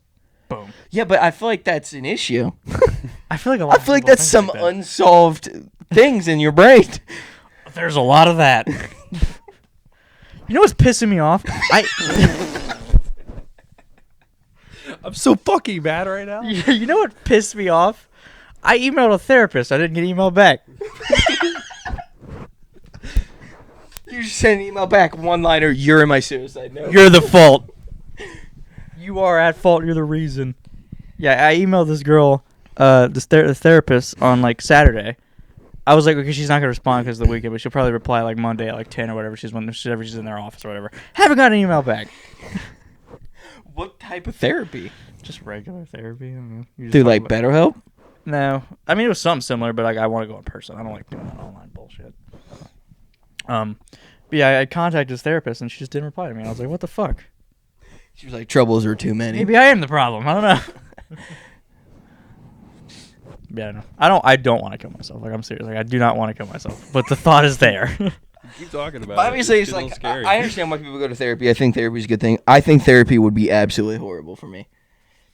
boom. Yeah, but I feel like that's an issue. I feel like a lot. I feel like of people that's think some like that. unsolved things in your brain. There's a lot of that. You know what's pissing me off? I'm so fucking mad right now. You know what pissed me off? I emailed a therapist. I didn't get an email back. You just send an email back, one-liner, you're in my suicide note. You're the fault. You are at fault. You're the reason. Yeah, I emailed this girl, the therapist, on like Saturday. I was like, okay, she's not gonna respond because of the weekend, but she'll probably reply like Monday at like 10 or whatever. Whenever she's in their office or whatever. Haven't got an email back. What type of therapy? Just regular therapy. I don't know. You just Through talk like about- BetterHelp? No, I mean it was something similar, but like I want to go in person. I don't like doing that online bullshit. But yeah, I contacted this therapist and she just didn't reply to me. I was like, what the fuck? She was like, troubles are too many. Maybe I am the problem. I don't know. Yeah, no. I don't want to kill myself. Like I'm serious. Like I do not want to kill myself. But the thought is there. Keep talking about But it. obviously, it's getting a like, little scary. I understand why people go to therapy. I think therapy is a good thing. I think therapy would be absolutely horrible for me.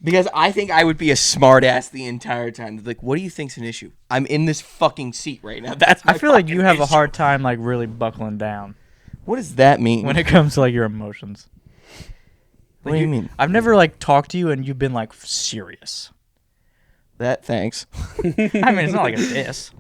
Because I think I would be a smartass the entire time. Like, what do you think's an issue? I'm in this fucking seat right now. That's my I feel like you fucking have a issue. hard time like really buckling down What does that mean? when it comes to like your emotions. What do you mean? I've never like talked to you and you've been like serious. That, thanks. I mean, it's not like a diss.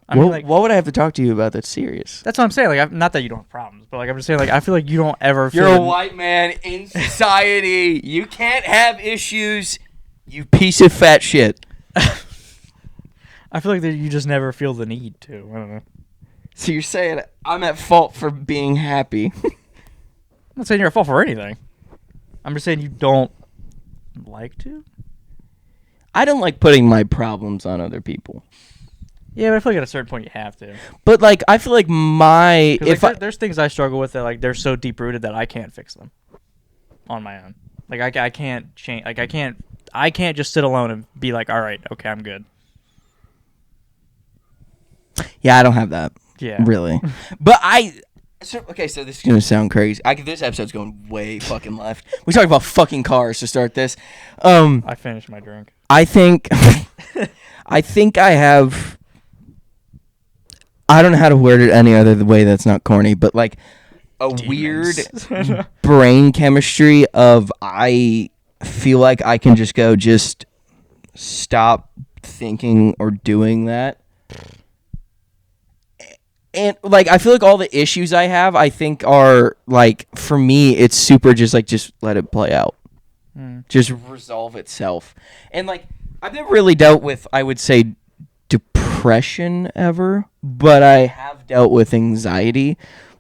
I mean, like what would I have to talk to you about that's serious? that's what I'm saying. Like, not that you don't have problems, but like I'm just saying, like I feel like you don't ever. You're feel a white man in society. You can't have issues, you piece of fat shit. I feel like that you just never feel the need to. I don't know. So you're saying I'm at fault for being happy. I'm not saying you're at fault for anything. I'm just saying you don't like to. I don't like putting my problems on other people. Yeah, but I feel like at a certain point you have to. But like I feel like 'Cause, if there's things I struggle with that like they're so deep rooted that I can't fix them on my own. Like I can't change. Like I can't just sit alone and be like, all right, okay, I'm good. yeah, I don't have that Yeah. really. But so this is gonna sound crazy. This episode's going way fucking left. We talked about fucking cars to start this. I finished my drink. I think I have. I don't know how to word it any other way that's not corny, but like a weird brain chemistry of I feel like I can just stop thinking or doing that. And like I feel like all the issues I have, I think are like for me it's super just let it play out. Just resolve itself. And like I've never really dealt with, I would say, depression ever, but I have dealt with anxiety.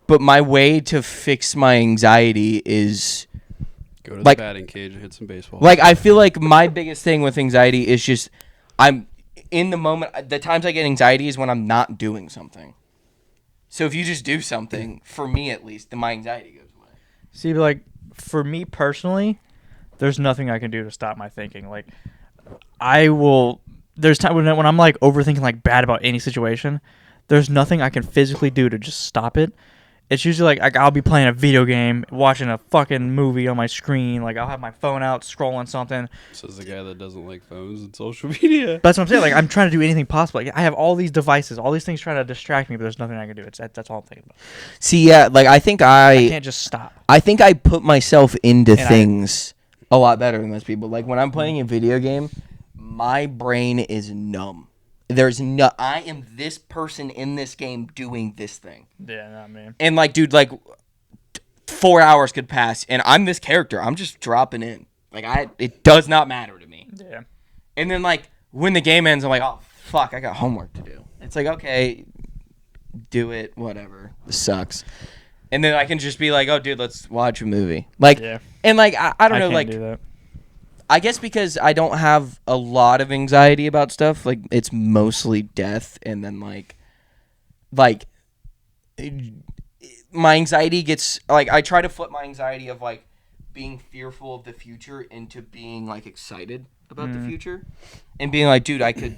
But my way to fix my anxiety is Go to like- the batting cage and hit some baseball. like I feel like my biggest thing with anxiety is just I'm in the moment. The times I get anxiety is when I'm not doing something. So if you just do something, for me at least, then my anxiety goes away. See, like for me personally, there's nothing I can do to stop my thinking. Like I will. There's time when I'm like overthinking like bad about any situation. There's nothing I can physically do to just stop it. it's usually like I'll be playing a video game, watching a fucking movie on my screen. Like I'll have my phone out, scrolling something. Says the guy that doesn't like phones and social media. That's what I'm saying. Like I'm trying to do anything possible. Like I have all these devices, all these things trying to distract me, but there's nothing I can do. That's all I'm thinking about. See, yeah, like I think I can't just stop. I think I put myself into And things a lot better than most people. Like when I'm playing a video game, my brain is numb. I am this person in this game doing this thing. Yeah, not me. And like, dude, like 4 hours could pass and I'm this character. I'm just dropping in. Like it does not matter to me. Yeah. And then like when the game ends, I'm like, oh fuck, I got homework to do. It's like, okay, do it, whatever. This sucks. And then I can just be like, oh dude, let's watch a movie. Like, Yeah. and like I don't know, can't like do that. I guess because I don't have a lot of anxiety about stuff, like it's mostly death, and then like my anxiety gets like I try to flip my anxiety of like being fearful of the future into being like excited about the future, and being like, dude, I could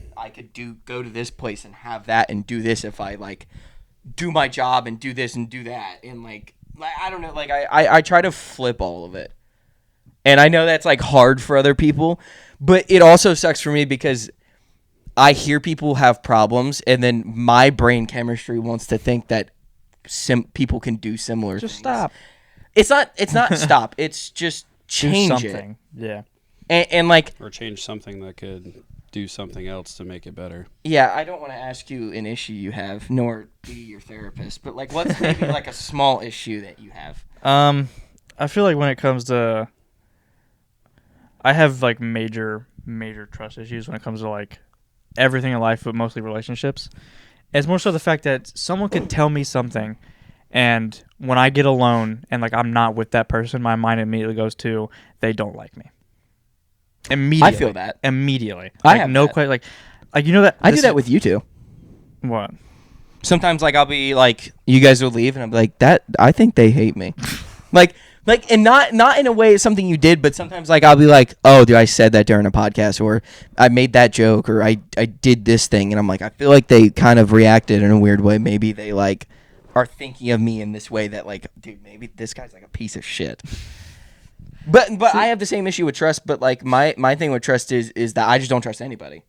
go to this place and have that and do this if I like do my job and do this and do that, and like I don't know, like I try to flip all of it. And I know that's like hard for other people, but it also sucks for me because I hear people have problems, and then my brain chemistry wants to think that people can do similar Just things. stop. It's not stop. It's just change Do it. something. Yeah. And like, Or change something that could do something else to make it better. yeah, I don't want to ask you an issue you have, nor be your therapist, but like, what's maybe like a small issue that you have? I feel like when it comes to, I have like major trust issues when it comes to like everything in life, but mostly relationships. It's more so the fact that someone could tell me something, and when I get alone and like I'm not with that person, my mind immediately goes to they don't like me. Immediately, I feel that. immediately. I Like, have no that. question. Like you know that I do this- that with you too. what? Sometimes like I'll be like, you guys will leave, and I'm like, that I think they hate me, like, and not in a way it's something you did, but sometimes like I'll be like, oh, dude, I said that during a podcast, or I made that joke, or I did this thing, and I'm like, I feel like they kind of reacted in a weird way. Maybe they like are thinking of me in this way that like, dude, maybe this guy's like a piece of shit. But I have the same issue with trust, but like my thing with trust is that I just don't trust anybody.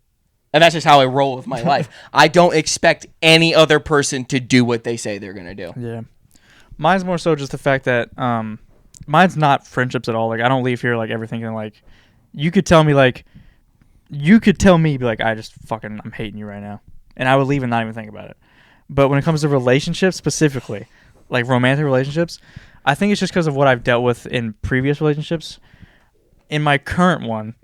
And that's just how I roll with my life. I don't expect any other person to do what they say they're going to do. Yeah. Mine's more so just the fact that mine's not friendships at all. Like I don't leave here like ever thinking like you could tell me be like I'm hating you right now. And I would leave and not even think about it. But when it comes to relationships specifically, like romantic relationships, I think it's just because of what I've dealt with in previous relationships. In my current one,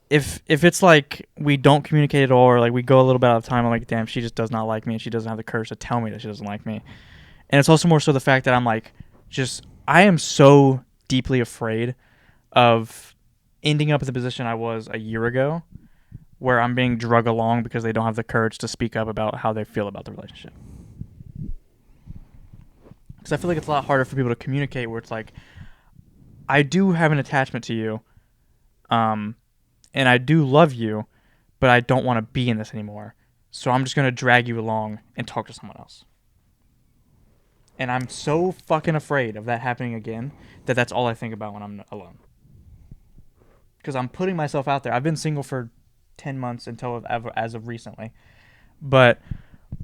if it's like we don't communicate at all, or like we go a little bit out of time, I'm like, damn, she just does not like me, and she doesn't have the courage to tell me that she doesn't like me. And it's also more so the fact that I'm like, I am so deeply afraid of ending up in the position I was a year ago, where I'm being drug along because they don't have the courage to speak up about how they feel about the relationship. Because I feel like it's a lot harder for people to communicate where it's like, I do have an attachment to you, and I do love you, but I don't want to be in this anymore. So I'm just going to drag you along and talk to someone else. And I'm so fucking afraid of that happening again that that's all I think about when I'm alone. Because I'm putting myself out there. I've been single for 10 months as of recently. But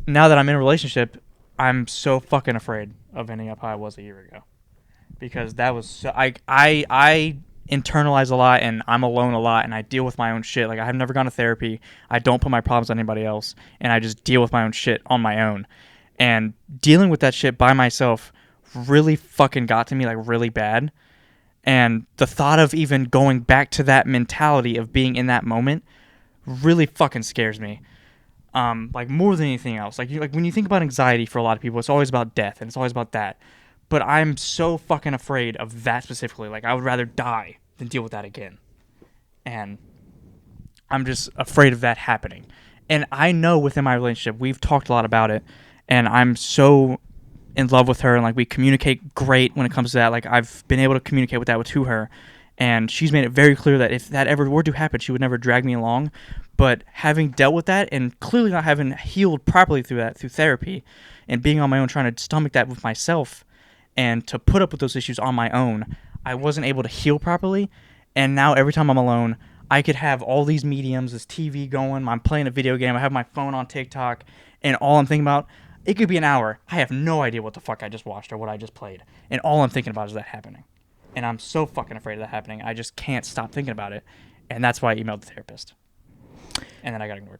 now that I'm in a relationship, I'm so fucking afraid of ending up how I was a year ago. Because that was so, I internalize a lot, and I'm alone a lot, and I deal with my own shit. Like, I've never gone to therapy. I don't put my problems on anybody else, and I just deal with my own shit on my own. And dealing with that shit by myself really fucking got to me, like, really bad. And the thought of even going back to that mentality of being in that moment really fucking scares me. Like, more than anything else. Like when you think about anxiety for a lot of people, it's always about death, and it's always about that. But I'm so fucking afraid of that specifically. Like, I would rather die than deal with that again. And I'm just afraid of that happening. And I know within my relationship, we've talked a lot about it, and I'm so in love with her, and like we communicate great when it comes to that. Like, I've been able to communicate with that to her, and she's made it very clear that if that ever were to happen, she would never drag me along. But having dealt with that and clearly not having healed properly through therapy and being on my own, trying to stomach that with myself and to put up with those issues on my own, I wasn't able to heal properly. And now every time I'm alone, I could have all these mediums, this TV going, I'm playing a video game, I have my phone on TikTok, and all I'm thinking about, it could be an hour. I have no idea what the fuck I just watched or what I just played. And all I'm thinking about is that happening. And I'm so fucking afraid of that happening. I just can't stop thinking about it. And that's why I emailed the therapist. And then I got ignored.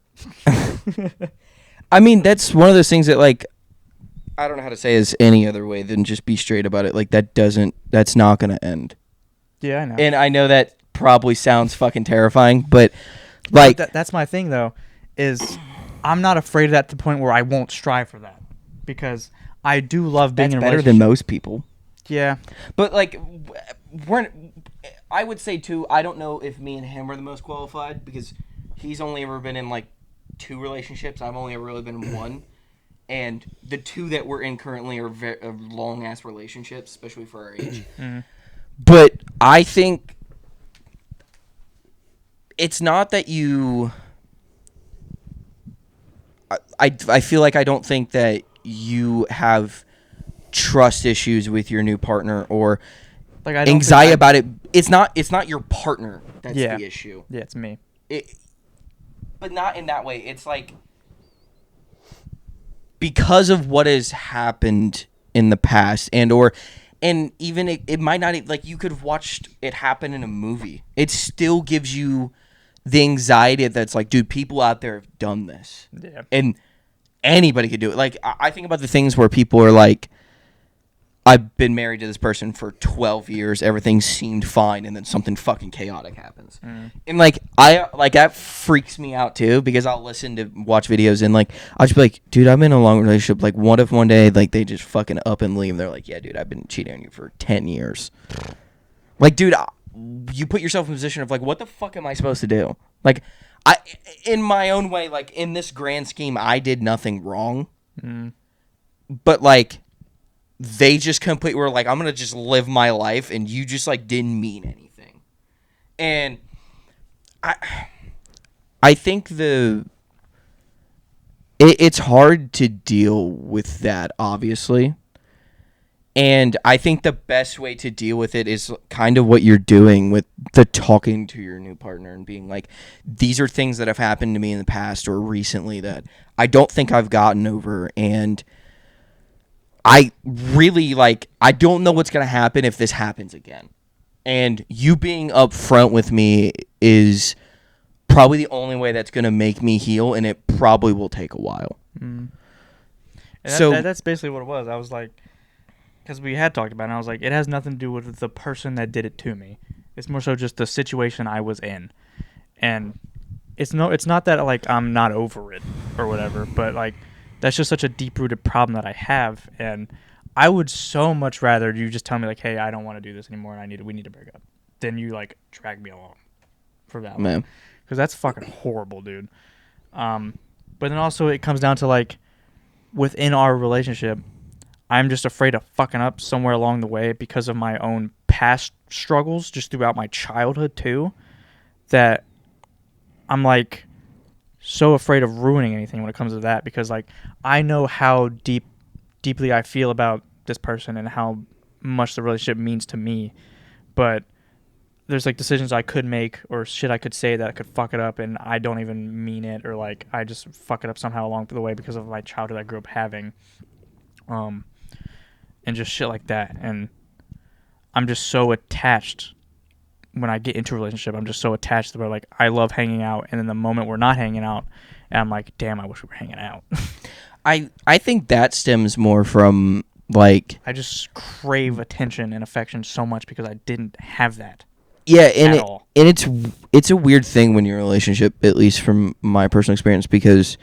I mean, that's one of those things that, like, I don't know how to say this any other way than just be straight about it. Like, that's not going to end. Yeah, I know. And I know that probably sounds fucking terrifying, but, like... That's my thing, though, is I'm not afraid of that to the point where I won't strive for that. Because I do love being in a better relationship. than most people. Yeah. But, like, I would say, too, I don't know if me and him are the most qualified, because he's only ever been in, like, 2 relationships. I've only ever really been in 1. And the 2 that we're in currently are long-ass relationships, especially for our age. But I think it's not that you... I feel like I don't think that you have trust issues with your new partner or like I don't anxiety about it. It's not your partner that's the issue. Yeah, it's me. But not in that way. It's like because of what has happened in the past and even it might not, like, you could have watched it happen in a movie. It still gives you the anxiety that's like, dude, people out there have done this. Yeah. And anybody could do it. Like, I think about the things where people are like, I've been married to this person for 12 years. Everything seemed fine, and then something fucking chaotic happens. And, like, that freaks me out, too, because I'll listen to watch videos, and, like, I'll just be like, dude, I'm in a long relationship. Like, what if one day, like, they just fucking up and leave? They're like, yeah, dude, I've been cheating on you for 10 years. Like, dude, you put yourself in a position of, like, what the fuck am I supposed to do? Like, in my own way, like, in this grand scheme, I did nothing wrong. But, like... they just completely were like, I'm going to just live my life, and you just, like, didn't mean anything. And I think it's hard to deal with that, obviously. And I think the best way to deal with it is kind of what you're doing with the talking to your new partner and being like, these are things that have happened to me in the past or recently that I don't think I've gotten over, and... I really, like, I don't know what's going to happen if this happens again. And you being upfront with me is probably the only way that's going to make me heal, and it probably will take a while. And so that's basically what it was. I was like, because we had talked about it, and I was like, it has nothing to do with the person that did it to me. It's more so just the situation I was in. And it's not that, like, I'm not over it or whatever, but, like, that's just such a deep-rooted problem that I have, and I would so much rather you just tell me, like, hey, I don't want to do this anymore, and we need to break up, than you, like, drag me along for that long. Because that's fucking horrible, dude. But then also it comes down to, like, within our relationship, I'm just afraid of fucking up somewhere along the way because of my own past struggles just throughout my childhood, too, that I'm, like... so afraid of ruining anything when it comes to that, because, like, I know how deeply I feel about this person and how much the relationship means to me, but there's, like, decisions I could make or shit I could say that could fuck it up, and I don't even mean it, or, like, I just fuck it up somehow along the way because of my childhood I grew up having, and just shit like that. And I'm just so attached. When I get into a relationship, I'm just so attached to where, like, I love hanging out, and then the moment we're not hanging out, and I'm like, damn, I wish we were hanging out. I think that stems more from, like... I just crave attention and affection so much because I didn't have that. Yeah, and it's a weird thing when you're in a relationship, at least from my personal experience, because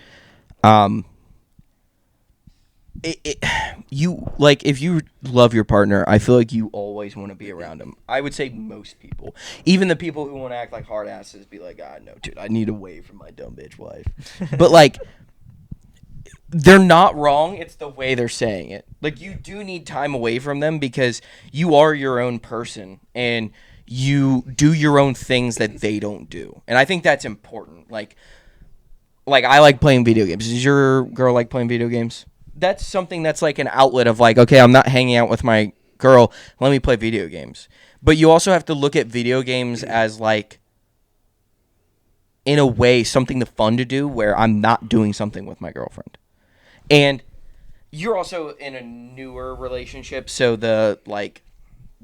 you, like, if you love your partner, I feel like you always want to be around them. I would say most people, even the people who want to act like hard asses, be like, no, dude, I need away from my dumb bitch wife. But, like, they're not wrong. It's the way they're saying it. Like, you do need time away from them because you are your own person and you do your own things that they don't do. And I think that's important. Like, like I like playing video games. Does your girl like playing video games? That's something that's like an outlet of like, okay, I'm not hanging out with my girl. Let me play video games. But you also have to look at video games as like, in a way, something fun to do where I'm not doing something with my girlfriend. And you're also in a newer relationship, so they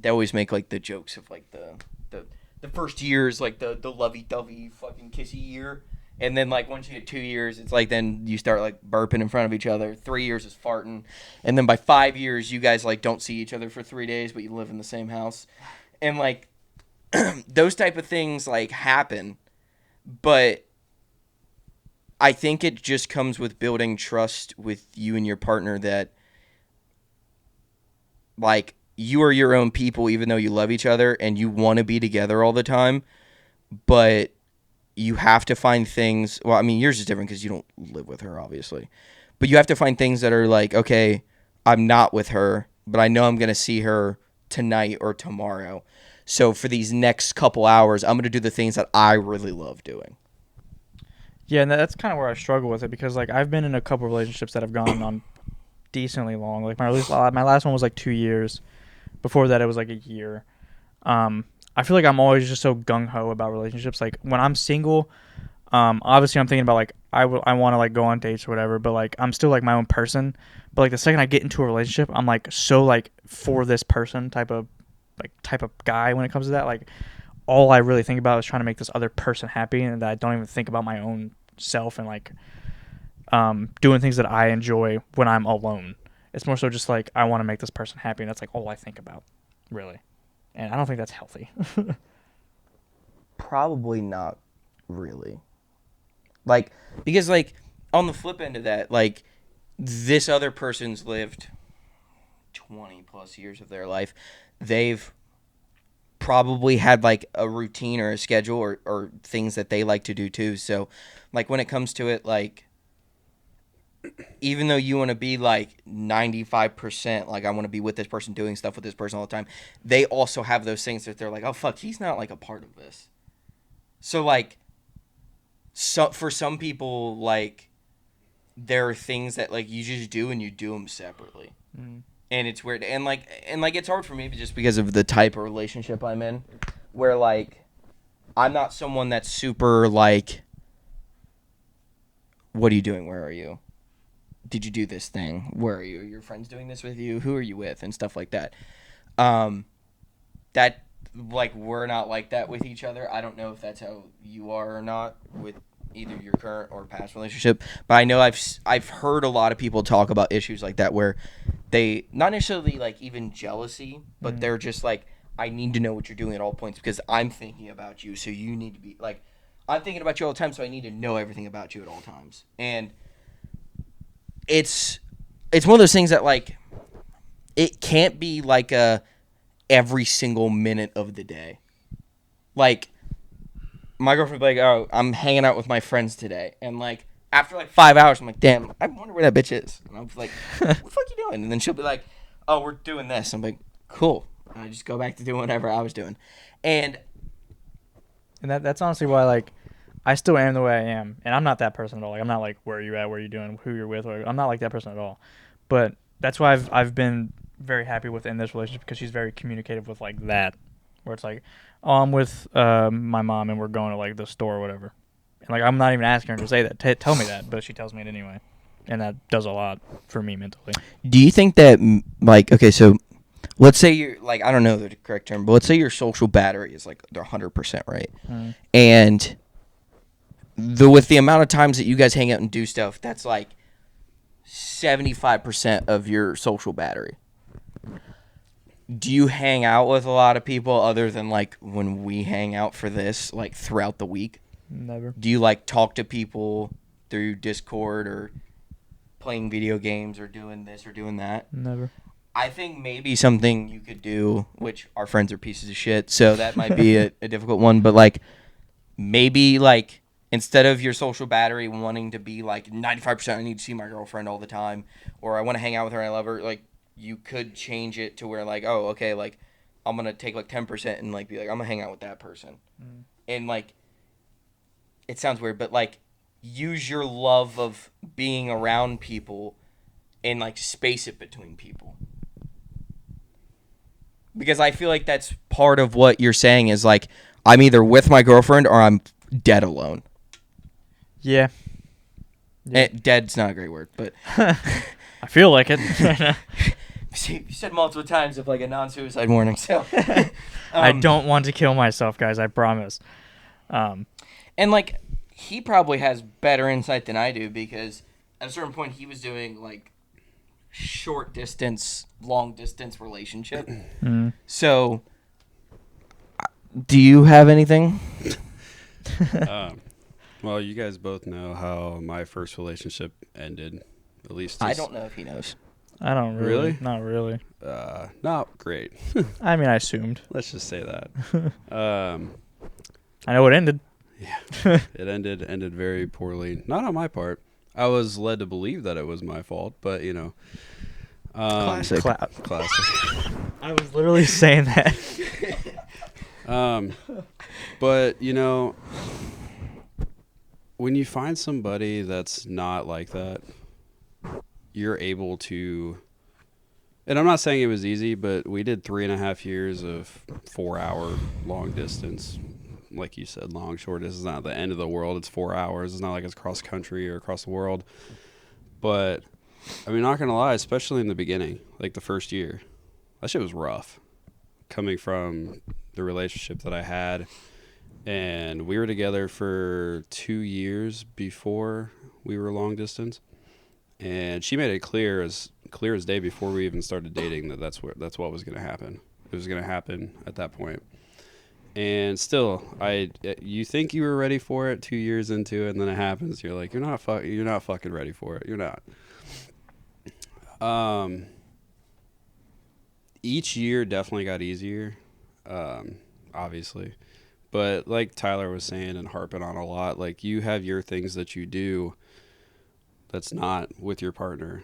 always make like the jokes of like the first year is like the lovey-dovey fucking kissy year. And then, like, once you get 2 years, it's like then you start, like, burping in front of each other. 3 years is farting. And then by 5 years, you guys, like, don't see each other for 3 days, but you live in the same house. And, like, those type of things, like, happen. But I think it just comes with building trust with you and your partner that, like, you are your own people even though you love each other and you want to be together all the time. But you have to find things. Well, I mean, yours is different because you don't live with her, obviously. But you have to find things that are like, okay, I'm not with her, but I know I'm going to see her tonight or tomorrow. So for these next couple hours, I'm going to do the things that I really love doing. Yeah, and that's kind of where I struggle with it because, like, I've been in a couple relationships that have gone on decently long. Like, my last one was, like, 2 years. Before that, it was, like, a year. I feel like I'm always just so gung-ho about relationships. Like, when I'm single, obviously I'm thinking about, like, I want to, like, go on dates or whatever, but, like, I'm still, like, my own person. But, like, the second I get into a relationship, I'm, like, so, like, for this person type of guy when it comes to that. Like, all I really think about is trying to make this other person happy, and that I don't even think about my own self and, like, doing things that I enjoy when I'm alone. It's more so just, like, I want to make this person happy, and that's, like, all I think about, really. And I don't think that's healthy. Probably not really. Like, because, like, on the flip end of that, like, this other person's lived 20 plus years of their life. They've probably had, like, a routine or a schedule or things that they like to do, too. So, like, when it comes to it, like, even though you want to be like 95%, like I want to be with this person, doing stuff with this person all the time, they also have those things that they're like, oh fuck, he's not like a part of this. So like, so for some people, like there are things that like you just do and you do them separately, and it's weird, and like it's hard for me just because of the type of relationship I'm in, where like I'm not someone that's super like, what are you doing? Where are you? Did you do this thing? Where are you? Are your friends doing this with you? Who are you with? And stuff like that. That, like, we're not like that with each other. I don't know if that's how you are or not with either your current or past relationship. But I know I've heard a lot of people talk about issues like that where they, not necessarily, like, even jealousy, but they're just like, I need to know what you're doing at all points because I'm thinking about you, so you need to be, like, I'm thinking about you all the time, so I need to know everything about you at all times. And it's one of those things that like it can't be like a every single minute of the day. Like my girlfriend would be like, oh, I'm hanging out with my friends today, and like after like 5 hours, I'm like, damn, I wonder where that bitch is. And I'm like, what the fuck you doing? And then she'll be like, oh, we're doing this. I'm like, cool. And I just go back to doing whatever I was doing, and that's honestly why, like, I still am the way I am, and I'm not that person at all. Like, I'm not like, where are you at, what are you doing, who you're with. I'm not like that person at all. But that's why I've been very happy within this relationship because she's very communicative with like that, where it's like, oh, I'm with my mom and we're going to like the store or whatever, and like I'm not even asking her to say that, tell me that, but she tells me it anyway, and that does a lot for me mentally. do you think that like, okay, so let's say you're like, I don't know the correct term, but let's say your social battery is like 100%, right? And with the amount of times that you guys hang out and do stuff, that's like 75% of your social battery. Do you hang out with a lot of people other than like when we hang out for this, like throughout the week? Never. Do you like talk to people through Discord or playing video games or doing this or doing that? Never. I think maybe something you could do, which our friends are pieces of shit, so that might be a difficult one, but like maybe like instead of your social battery wanting to be like 95%, I need to see my girlfriend all the time, or I want to hang out with her and I love her, like you could change it to where like, oh, okay, like I'm going to take like 10% and like be like, I'm going to hang out with that person. And like, it sounds weird, but like use your love of being around people and like space it between people. Because I feel like that's part of what you're saying is like I'm either with my girlfriend or I'm dead alone. Yeah. Dead's not a great word, but I feel like it. see, you said multiple times of like a non-suicide warning. So I don't want to kill myself, guys. I promise. And like he probably has better insight than I do because at a certain point he was doing like short distance, long distance relationship. So do you have anything? Well, you guys both know how my first relationship ended. At least I don't know if he knows. I don't really. Really? Not really. Not great. I mean, I assumed. Let's just say that. I know it ended. Yeah, it ended very poorly. Not on my part. I was led to believe that it was my fault, but you know, Classic. classic. I was literally saying that. But you know, when you find somebody that's not like that, you're able to. And I'm not saying it was easy, but we did 3.5 years of 4-hour long distance. Like you said, long, short. This is not the end of the world. It's 4 hours. It's not like it's cross country or across the world. But, I mean, not going to lie, especially in the beginning, like the first year, that shit was rough. Coming from the relationship that I had. And we were together for 2 years before we were long distance. And she made it clear as day before we even started dating that's what was going to happen. It was going to happen at that point. And still, you think you were ready for it 2 years into it, and then it happens. You're like, you're not fucking ready for it. You're not. Each year definitely got easier, obviously. But like Tyler was saying and harping on a lot, like you have your things that you do that's not with your partner.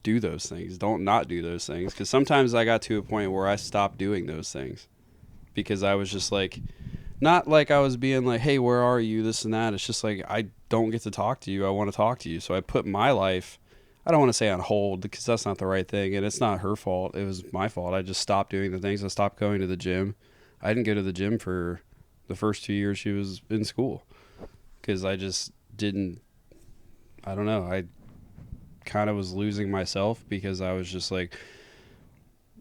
Do those things. Don't not do those things. Because sometimes I got to a point where I stopped doing those things. Because I was just like, not like I was being like, hey, where are you, this and that. It's just like, I don't get to talk to you. I want to talk to you. So I put my life, I don't want to say on hold because that's not the right thing. And it's not her fault. It was my fault. I just stopped doing the things. I stopped going to the gym. I didn't go to the gym for the first 2 years she was in school. Because I just didn't, I don't know. I kind of was losing myself because I was just like,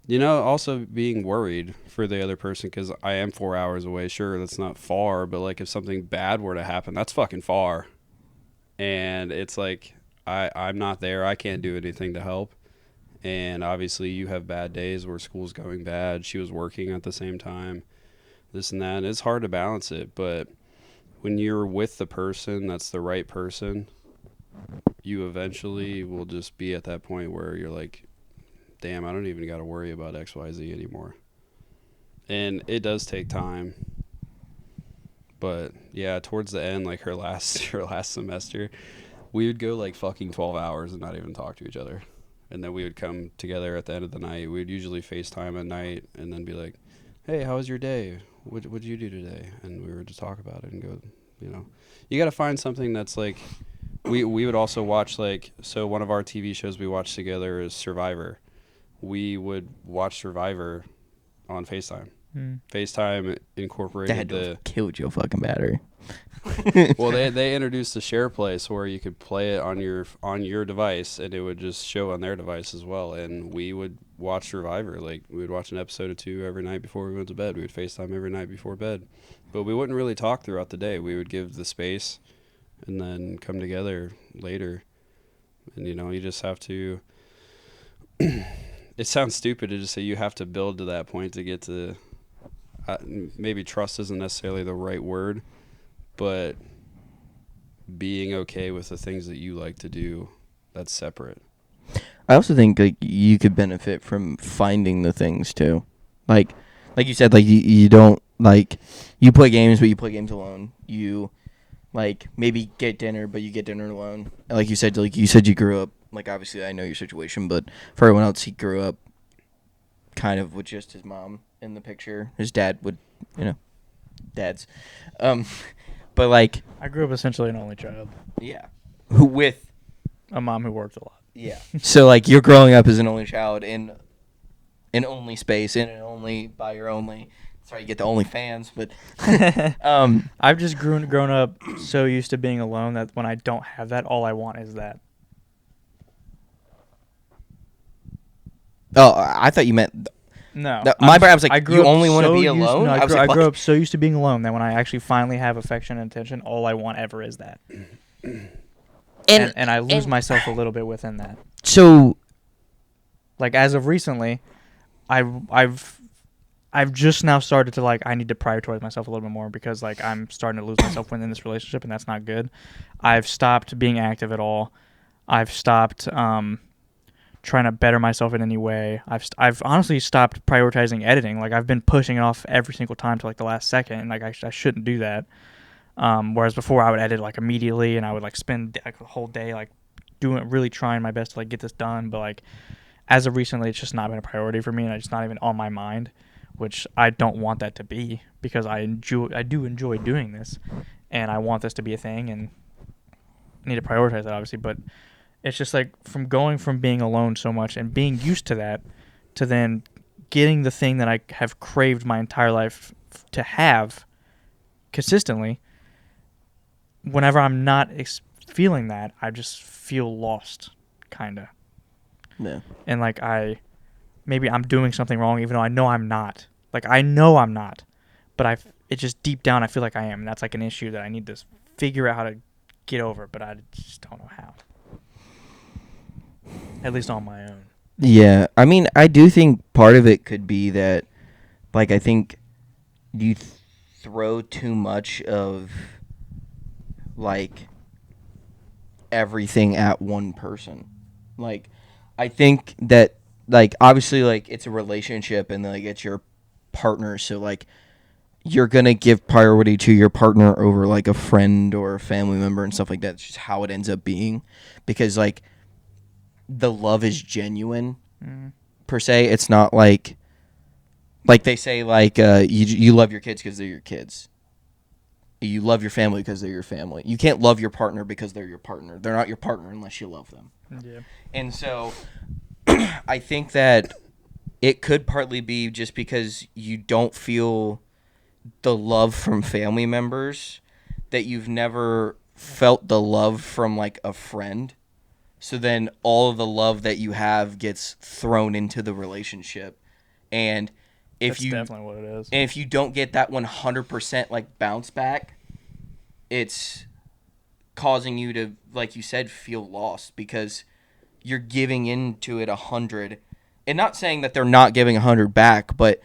you know, also being worried for the other person because I am 4 hours away. Sure, that's not far, but like if something bad were to happen, that's fucking far. And it's like I'm not there. I can't do anything to help. And obviously you have bad days where school's going bad. She was working at the same time, this and that. And it's hard to balance it. But when you're with the person that's the right person, you eventually will just be at that point where you're like, damn, I don't even got to worry about XYZ anymore. And it does take time. But yeah, towards the end, like her last semester, we would go like fucking 12 hours and not even talk to each other. And then we would come together at the end of the night. We would usually FaceTime at night and then be like, hey, how was your day? What did you do today? And we would just talk about it and go, you know. You got to find something that's like, we would also watch like, so one of our TV shows we watched together is Survivor. We would watch Survivor on FaceTime. FaceTime incorporated That had to have killed your fucking battery. Well, they introduced the share place where you could play it on your device and it would just show on their device as well. And we would watch Survivor. Like we would watch an episode or two every night before we went to bed. We would FaceTime every night before bed. But we wouldn't really talk throughout the day. We would give the space and then come together later. And you know, you just have to it sounds stupid to just say you have to build to that point to get to maybe trust isn't necessarily the right word, but being okay with the things that you like to do, that's separate. I also think like you could benefit from finding the things too. Like you said, like you don't like you play games, but you play games alone. You like maybe get dinner, but you get dinner alone. Like you said you grew up. Like, obviously, I know your situation, but for everyone else, he grew up kind of with just his mom in the picture. His dad would, you know, dads. But like, I grew up essentially an only child. yeah, who with A mom who worked a lot. yeah. So like, you're growing up as an only child in an only space, in an only by your only. Sorry, you get the only fans, but I've just grown up so used to being alone that when I don't have that, all I want is that. oh, I thought you meant. No, My brain was like, I grew you up only want to so be used- alone. No, I, I was grew, like, I grew what? up so used to being alone that when I actually finally have affection and attention, all I want ever is that. And I lose myself a little bit within that. So Like as of recently, I've just now started to like I need to prioritize myself a little bit more because like I'm starting to lose myself within this relationship and that's not good. I've stopped being active at all. I've stopped trying to better myself in any way. I've honestly stopped prioritizing editing. Like I've been pushing it off every single time to like the last second, and like I shouldn't do that. Whereas before I would edit like immediately, and I would like spend like the whole day like really trying my best to like get this done. But like as of recently, it's just not been a priority for me, and it's not even on my mind, which I don't want that to be because I do enjoy doing this, and I want this to be a thing, and I need to prioritize that obviously, but. It's just like from going from being alone so much and being used to that to then getting the thing that I have craved my entire life to have consistently. Whenever I'm not feeling that, I just feel lost, kind of. yeah. And like maybe I'm doing something wrong even though I know I'm not. Like I know I'm not, but it just deep down I feel like I am. And that's like an issue that I need to figure out how to get over, but I just don't know how. At least on my own. Yeah, I mean, I do think part of it could be that, like, I think you throw too much of, like, everything at one person. Like, I think that, like, obviously, like, it's a relationship and, like, it's your partner, so, like, you're going to give priority to your partner over, like, a friend or a family member and stuff like that. It's just how it ends up being. Because, like, the love is genuine per se. It's not like they say like you love your kids because they're your kids. You love your family because they're your family. You can't love your partner because they're your partner. They're not your partner unless you love them. Yeah. And so I think that it could partly be just because you don't feel the love from family members, that you've never felt the love from like a friend. So then all of the love that you have gets thrown into the relationship. And if That's definitely what it is. And if you don't get that 100% like bounce back, it's causing you to, like you said, feel lost because you're giving into it 100. And not saying that they're not giving 100 back, but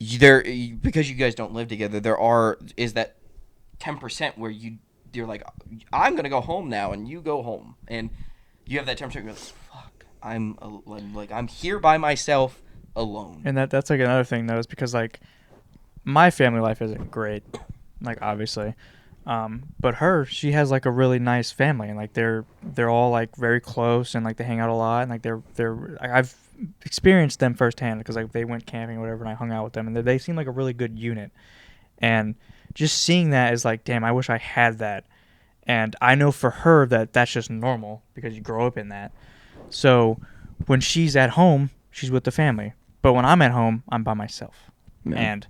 because you guys don't live together, is that 10% where you're like, I'm gonna go home now, and you go home, and you have that 10%. You're like, fuck, I'm here by myself, alone. And that's like another thing though, is because like my family life isn't great, like obviously, but she has like a really nice family, and like they're all like very close, and like they hang out a lot, and like I've experienced them firsthand because like they went camping or whatever, and I hung out with them, and they seem like a really good unit, and just seeing that is like, damn, I wish I had that. And I know for her that that's just normal because you grow up in that. So when she's at home, she's with the family. But when I'm at home, I'm by myself. Yeah. And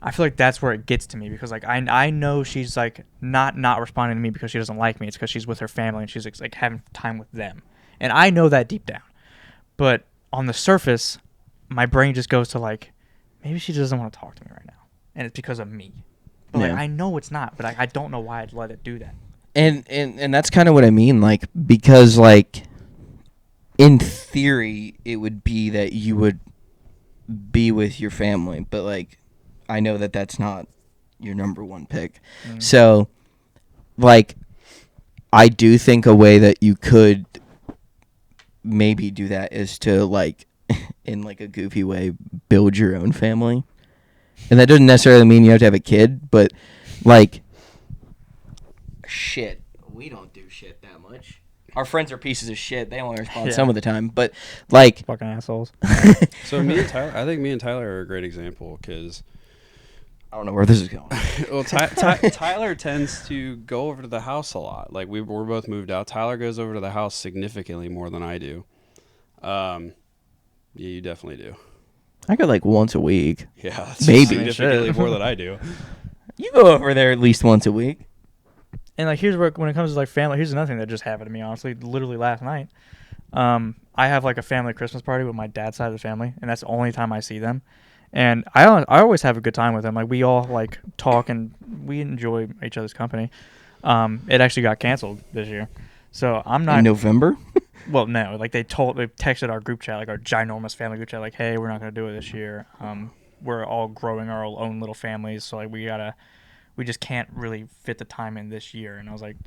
I feel like that's where it gets to me because like I know she's like not responding to me because she doesn't like me. It's because she's with her family and she's like having time with them. And I know that deep down. But on the surface, my brain just goes to like, maybe she doesn't want to talk to me right now. And it's because of me. But like, I know it's not, but I don't know why I'd let it do that. And that's kind of what I mean, like, because like in theory it would be that you would be with your family, but like I know that that's not your number one pick. So like I do think a way that you could maybe do that is to like in like a goofy way build your own family. And that doesn't necessarily mean you have to have a kid, but like shit, we don't do shit that much. Our friends are pieces of shit. They only respond some of the time, but like fucking assholes. So me and Tyler, I think me and Tyler are a great example because I don't know where this is going. Well, Tyler tends to go over to the house a lot. Like we're both moved out. Tyler goes over to the house significantly more than I do. Yeah, you definitely do. I go like once a week. Yeah, that's Maybe. significantly Shit. more than I do. You go over there at least once a week. And like here's where when it comes to like family, here's another thing that just happened to me. Honestly, literally last night, I have like a family Christmas party with my dad's side of the family, and that's the only time I see them. And I always have a good time with them. Like we all like talk and we enjoy each other's company. It actually got canceled this year, so I'm not. In November? Well, no, like they texted our group chat, like our ginormous family group chat, like, hey, we're not gonna do it this year. We're all growing our own little families, so like we just can't really fit the time in this year. And I was like,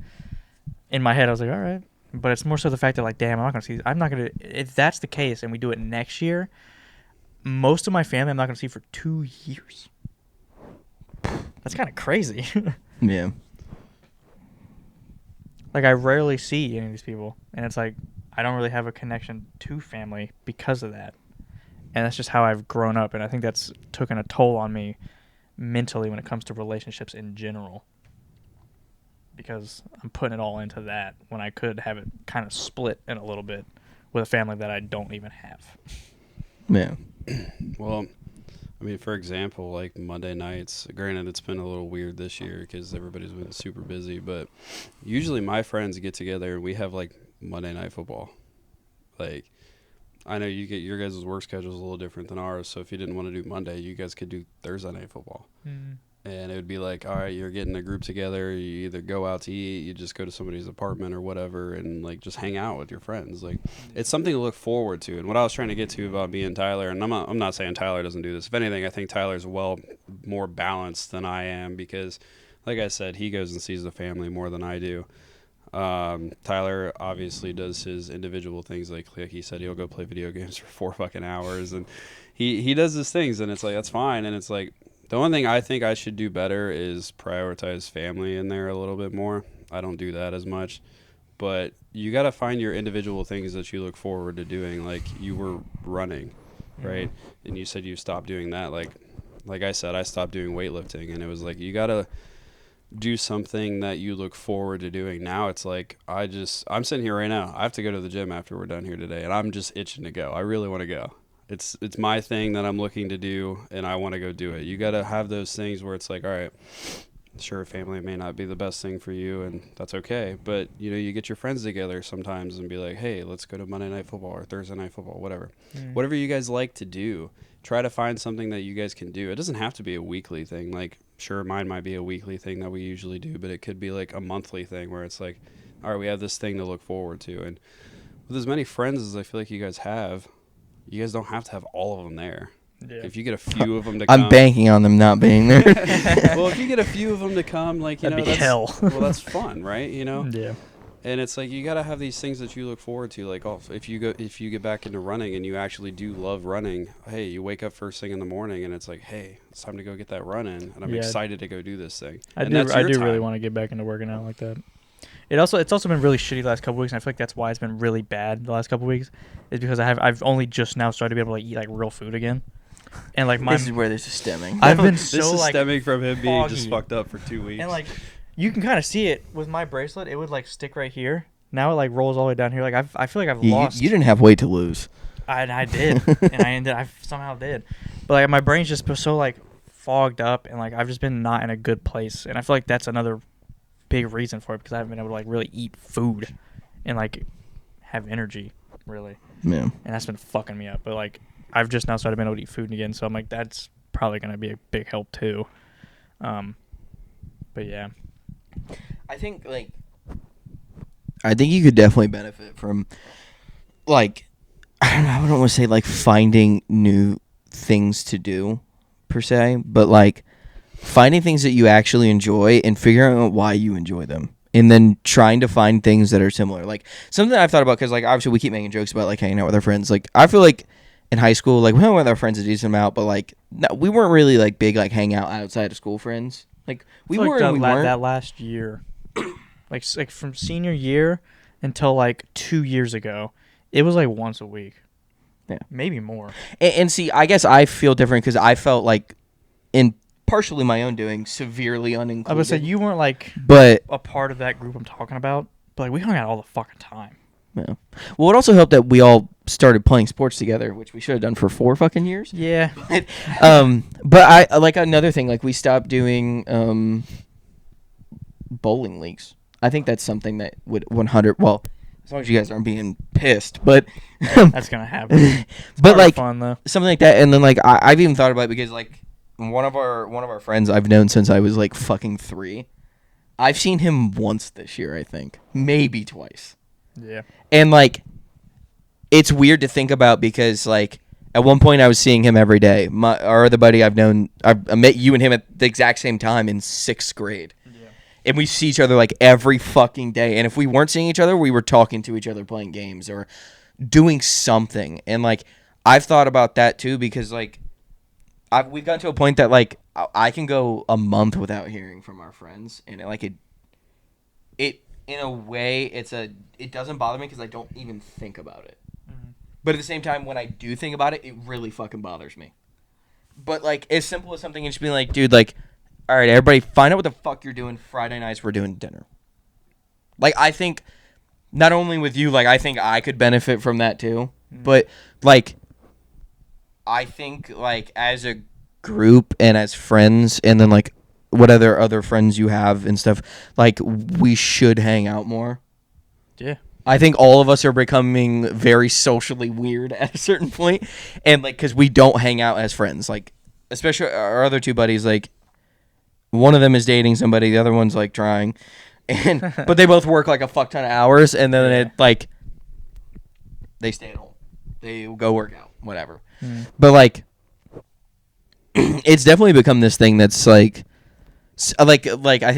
in my head, I was like, all right, but it's more so the fact that like, damn, I'm not gonna. If that's the case, and we do it next year, most of my family I'm not gonna see for 2 years. That's kind of crazy. Yeah. Like I rarely see any of these people, and it's like I don't really have a connection to family because of that. And that's just how I've grown up, and I think that's taken a toll on me mentally when it comes to relationships in general. Because I'm putting it all into that when I could have it kind of split in a little bit with a family that I don't even have. Yeah. Well, I mean, for example, like Monday nights, granted it's been a little weird this year because everybody's been super busy, but usually my friends get together and we have like Monday night football. Like, I know you get your guys' work schedule is a little different than ours, so if you didn't want to do Monday, you guys could do Thursday night football. And it would be like, all right, you're getting a group together, you either go out to eat, you just go to somebody's apartment or whatever, and like just hang out with your friends. Like, it's something to look forward to. And what I was trying to get to about being Tyler, and I'm not saying Tyler doesn't do this. If anything, I think Tyler's well more balanced than I am because, like I said, he goes and sees the family more than I do. Tyler obviously does his individual things. Like he said, he'll go play video games for 4 fucking hours, and he does his things, and it's like, that's fine. And it's like, the only thing I think I should do better is prioritize family in there a little bit more. I don't do that as much. But you got to find your individual things that you look forward to doing. Like you were running, right? And you said you stopped doing that. Like I said, I stopped doing weightlifting. And it was like, you got to do something that you look forward to doing. Now it's like, I'm sitting here right now. I have to go to the gym after we're done here today. And I'm just itching to go. I really want to go. It's my thing that I'm looking to do, and I want to go do it. You got to have those things where it's like, all right, sure, family may not be the best thing for you, and that's okay. But, you know, you get your friends together sometimes and be like, hey, let's go to Monday Night Football or Thursday Night Football, whatever. Whatever you guys like to do, try to find something that you guys can do. It doesn't have to be a weekly thing. Like, sure, mine might be a weekly thing that we usually do, but it could be like a monthly thing where it's like, all right, we have this thing to look forward to. And with as many friends as I feel like you guys have, you guys don't have to have all of them there. Yeah. If you get a few of them to come. I'm banking on them not being there. Well, if you get a few of them to come, like, you That'd know, be hell. Well, that's fun, right? You know? Yeah. And it's like you got to have these things that you look forward to. Like, if you get back into running and you actually do love running, hey, you wake up first thing in the morning and it's like, hey, it's time to go get that run in, and I'm excited to go do this thing. I do really want to get back into working out like that. It's also been really shitty the last couple weeks, and I feel like that's why it's been really bad the last couple weeks. Is because I've only just now started to be able to eat like real food again, and like This is where this is stemming. I've been This so is like stemming from him being foggy. just fucked up for 2 weeks. And like you can kind of see it with my bracelet. It would like stick right here. Now it like rolls all the way down here. Like I feel like I've lost. You didn't have weight to lose. I did, and I somehow did, but like my brain's just so like fogged up, and like I've just been not in a good place, and I feel like that's another big reason for it because I haven't been able to like really eat food and like have energy really. Yeah. And that's been fucking me up. But like I've just now started being able to eat food again, so I'm like that's probably gonna be a big help too. But yeah. I think you could definitely benefit from like I don't want to say like finding new things to do per se, but like finding things that you actually enjoy and figuring out why you enjoy them, and then trying to find things that are similar. Like something I've thought about, because like obviously we keep making jokes about like hanging out with our friends. Like I feel like in high school, like we hung with our friends a decent amount, but like no, we weren't really like big like hang out outside of school friends. Like we I feel were. like We weren't. that last year, like from senior year until like 2 years ago, it was like once a week. Yeah, maybe more. And see, I guess I feel different because I felt like in partially my own doing, severely unincluded. I would say you weren't like but a part of that group I'm talking about, but like we hung out all the fucking time. yeah. Well, it also helped that we all started playing sports together, which we should have done for 4 fucking years. Yeah. But I like another thing, like we stopped doing bowling leagues. I think that's something that would 100. Well, as long as you guys aren't being pissed, but That's gonna happen. It's but part of like fun though. something like that. And then like I've even thought about it because like one of our friends I've known since I was like fucking 3. I've seen him once this year, I think, maybe twice. Yeah. And like it's weird to think about because like at one point I was seeing him every day. Our other buddy I met you and him at the exact same time in 6th grade. Yeah. And we see each other like every fucking day. And if we weren't seeing each other, we were talking to each other, playing games or doing something. And like I've thought about that too because like we've gotten to a point that like I can go a month without hearing from our friends, and it in a way it doesn't bother me because I don't even think about it. Mhm. But at the same time, when I do think about it, it really fucking bothers me. But like as simple as something and just being like, dude, like, all right, everybody, find out what the fuck you're doing. Friday nights we're doing dinner. Like I think not only with you, like I think I could benefit from that too. But like I think like as a group and as friends and then like what other friends you have and stuff, like we should hang out more. Yeah. I think all of us are becoming very socially weird at a certain point, and like because we don't hang out as friends, like especially our other 2 buddies, like one of them is dating somebody, the other one's like trying, and but they both work like a fuck ton of hours, and then Yeah. it like they stay at home, they go work out, whatever. Mm. But like it's definitely become this thing that's like I think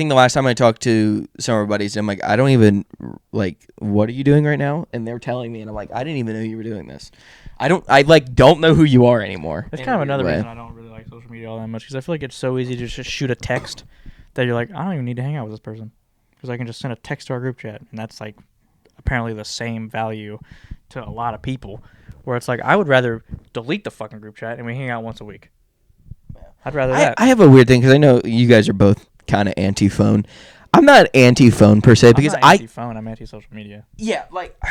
the last time I talked to some of our buddies, I'm like, I don't even like, what are you doing right now? And they're telling me, and I'm like, I didn't even know you were doing this. I don't know who you are anymore. That's in kind of a weird another way. reason I don't really like social media all that much because I feel like it's so easy to just shoot a text that you're like, I don't even need to hang out with this person because I can just send a text to our group chat, and that's like apparently the same value to a lot of people. Where it's like I would rather delete the fucking group chat and we hang out once a week. I'd rather that. I have a weird thing because I know you guys are both kind of anti-phone. I'm not anti-phone per se because I'm not anti-phone. I'm anti-social media. yeah, like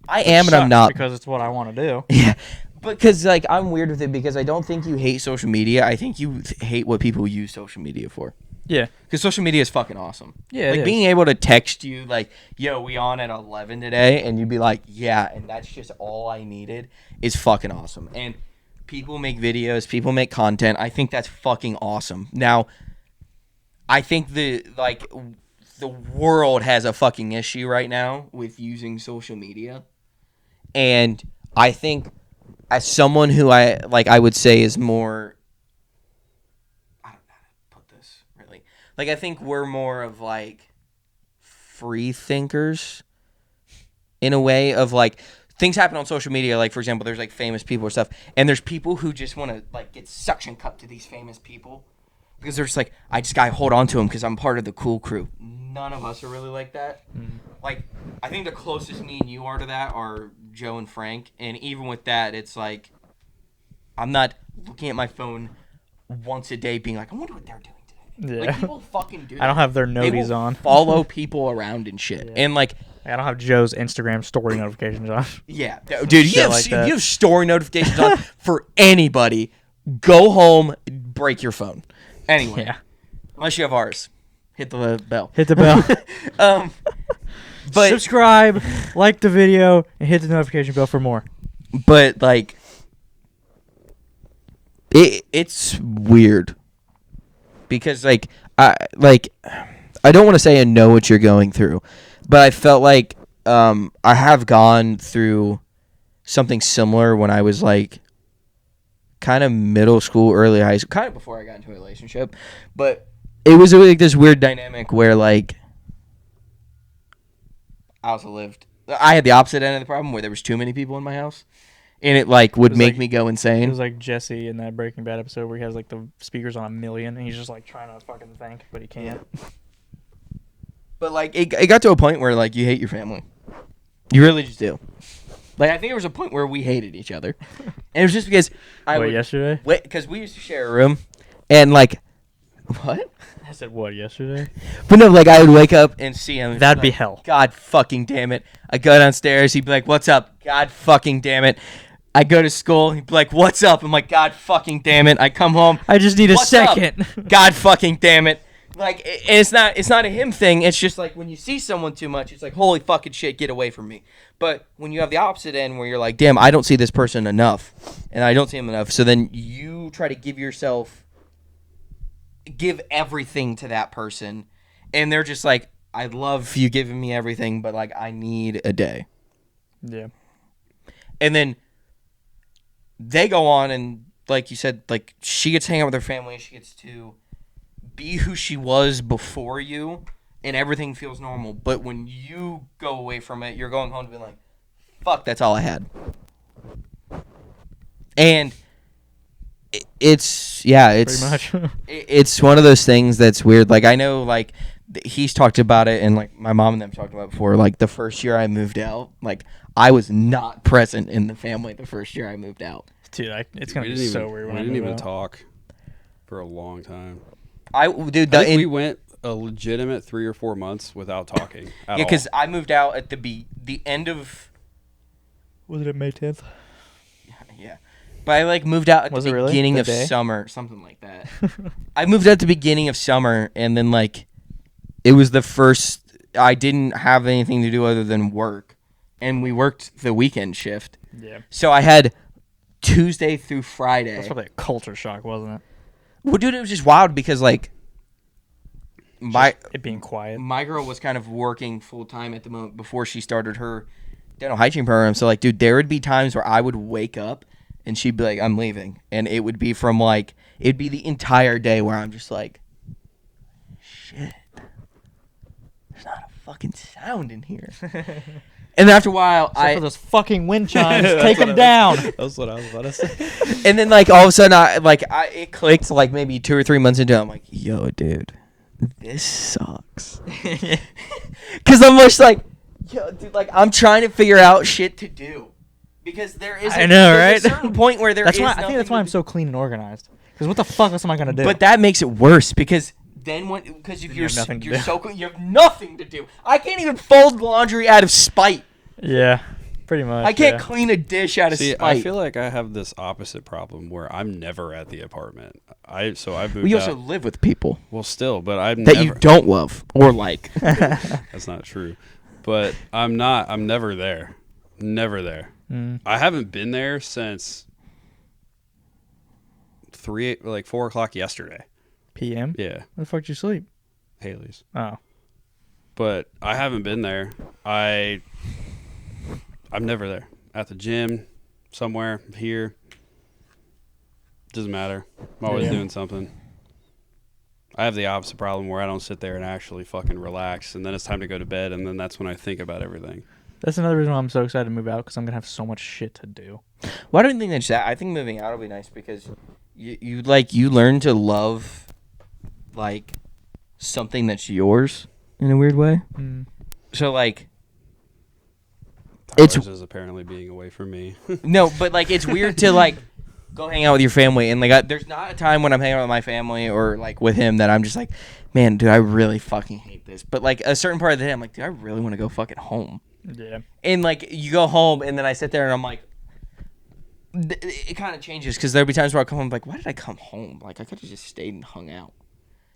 I am and I'm Sucks not. because it's what I want to do. Yeah, because like I'm weird with it because I don't think you hate social media. I think you hate what people use social media for. Yeah. Because social media is fucking awesome. Yeah, like it being is. able to text you like, yo, we on at 11 today, and you'd be like, yeah, and that's just all I needed is fucking awesome. And people make videos, people make content. I think that's fucking awesome. Now, I think the world has a fucking issue right now with using social media, and I think as someone who I would say is more. Like, I think we're more of, like, free thinkers in a way of, like, things happen on social media. Like, for example, there's, like, famous people or stuff. And there's people who just want to, like, get suction cupped to these famous people. Because they're just like, I just got to hold on to them because I'm part of the cool crew. None of us are really like that. Mm-hmm. Like, I think the closest me and you are to that are Joe and Frank. And even with that, it's like, I'm not looking at my phone once a day being like, I wonder what they're doing. Yeah. Like, people fucking do that. I don't have their They noties will on. follow people around and shit. Yeah. And, like, I don't have Joe's Instagram story notifications on. yeah. Dude, Shit you have, like that. you have story notifications on for anybody. Go home, break your phone. Anyway. Yeah. Unless you have ours. Hit the bell. Hit the bell. But Subscribe, like the video, and hit the notification bell for more. but like it's weird because like I don't want to say I know what you're going through, but I felt like I have gone through something similar when I was like kind of middle school, early high school, kind of before I got into a relationship, but it was like this weird dynamic where like I had the opposite end of the problem where there was too many people in my house, and it like would was make like- me go It insane. was like Jesse in that Breaking Bad episode where he has like the speakers on 1,000,000 and he's just like trying to fucking think, but he can't. But like it got to a point where like you hate your family. You really just do. Like I think there was a point where we hated each other, and it was just because Wait, yesterday? because we used to share a room, and like What? I said what yesterday? But no, like I would wake up and see him. and That'd be like, hell. God fucking damn it. I go downstairs. He'd be like, "What's up?" God fucking damn it. I go to school. He'd be like, "What's up?" I'm like, "God fucking damn it." I come home. I just need a "What's up?" second. God fucking damn it. Like, and it's not a him thing. It's just like when you see someone too much, it's like, holy fucking shit, get away from me. But when you have the opposite end where you're like, damn, I don't see this person enough, and I don't see him enough, so then you try to give everything to that person, and they're just like, I love you giving me everything, but like, I need a day. Yeah. And then they go on and, like you said, like, she gets to hang out with her family, she gets to be who she was before you, and everything feels normal. But when you go away from it, you're going home to be like, fuck, that's all I had. And it's Pretty much. it's one of those things that's weird. Like, I know, like, he's talked about it, and like my mom and them talked about it before. Like, the first year I moved out, like, I was not present in the family the first year I moved out. Dude, it's gonna be so weird when we I didn't move even out. talk for a long time. I We went a legitimate 3 or 4 months without talking at yeah, all. because I moved out at the end of Was it May 10th? yeah, but I like moved out at Was the it really? beginning The of day? summer, something like that. I moved out at the beginning of summer, and then like it was the first. I didn't have anything to do other than work, and we worked the weekend shift. Yeah. So I had Tuesday through Friday. That's probably a culture shock, wasn't it? Well, dude, it was just wild because like It being quiet. my girl was kind of working full time at the moment before she started her dental hygiene program. So like, dude, there would be times where I would wake up and she'd be like, "I'm leaving," and it would be from like it'd be the entire day where I'm just like, "Shit, there's not a fucking sound in here." And then after a while, Except for those fucking wind chimes. Take them down. That's what I was about to say. and then like all of a sudden, it clicked like maybe 2 or 3 months into it. I'm like, "Yo, dude, this sucks." Because I'm just like, yo, dude, like I'm trying to figure out shit to do because there is. I know, there's right? a certain point where That's is why I think that's why I'm nothing so clean and organized. Because what the fuck else am I gonna do? But that makes it worse because then if you you're have nothing to you're do. so clean, you have nothing to do. I can't even fold laundry out of spite. yeah, pretty much. I can't yeah. clean a dish out of See, spite. I feel like I have this opposite problem where I'm never at the apartment. I moved we also out. live with people Well, still, but I'm that never. you don't love or like. That's not true. But I'm never there. Never there. Mm. I haven't been there since 4 o'clock yesterday. PM. Yeah, Where the fuck did you sleep? Haley's. Oh, But I haven't been there. I'm never there. At the gym, somewhere, here. Doesn't matter. I'm always Yeah. doing something. I have the opposite problem where I don't sit there and actually fucking relax, and then it's time to go to bed, and then that's when I think about everything. that's another reason why I'm so excited to move out. Because I'm gonna have so much shit to do. Well, I don't think that's that. I think moving out will be nice because you learn to love like something that's yours in a weird way. Mm. So like It's- Tyler's is apparently being away from me. no, but like it's weird to like go hang out with your family and like there's not a time when I'm hanging out with my family or like with him that I'm just like, man, dude, I really fucking hate this. But like a certain part of the day, I'm like, dude, I really want to go fucking home. Yeah. And like you go home and then I sit there and I'm like, it kind of changes because there'll be times where I come home like, why did I come home? Like I could have just stayed and hung out.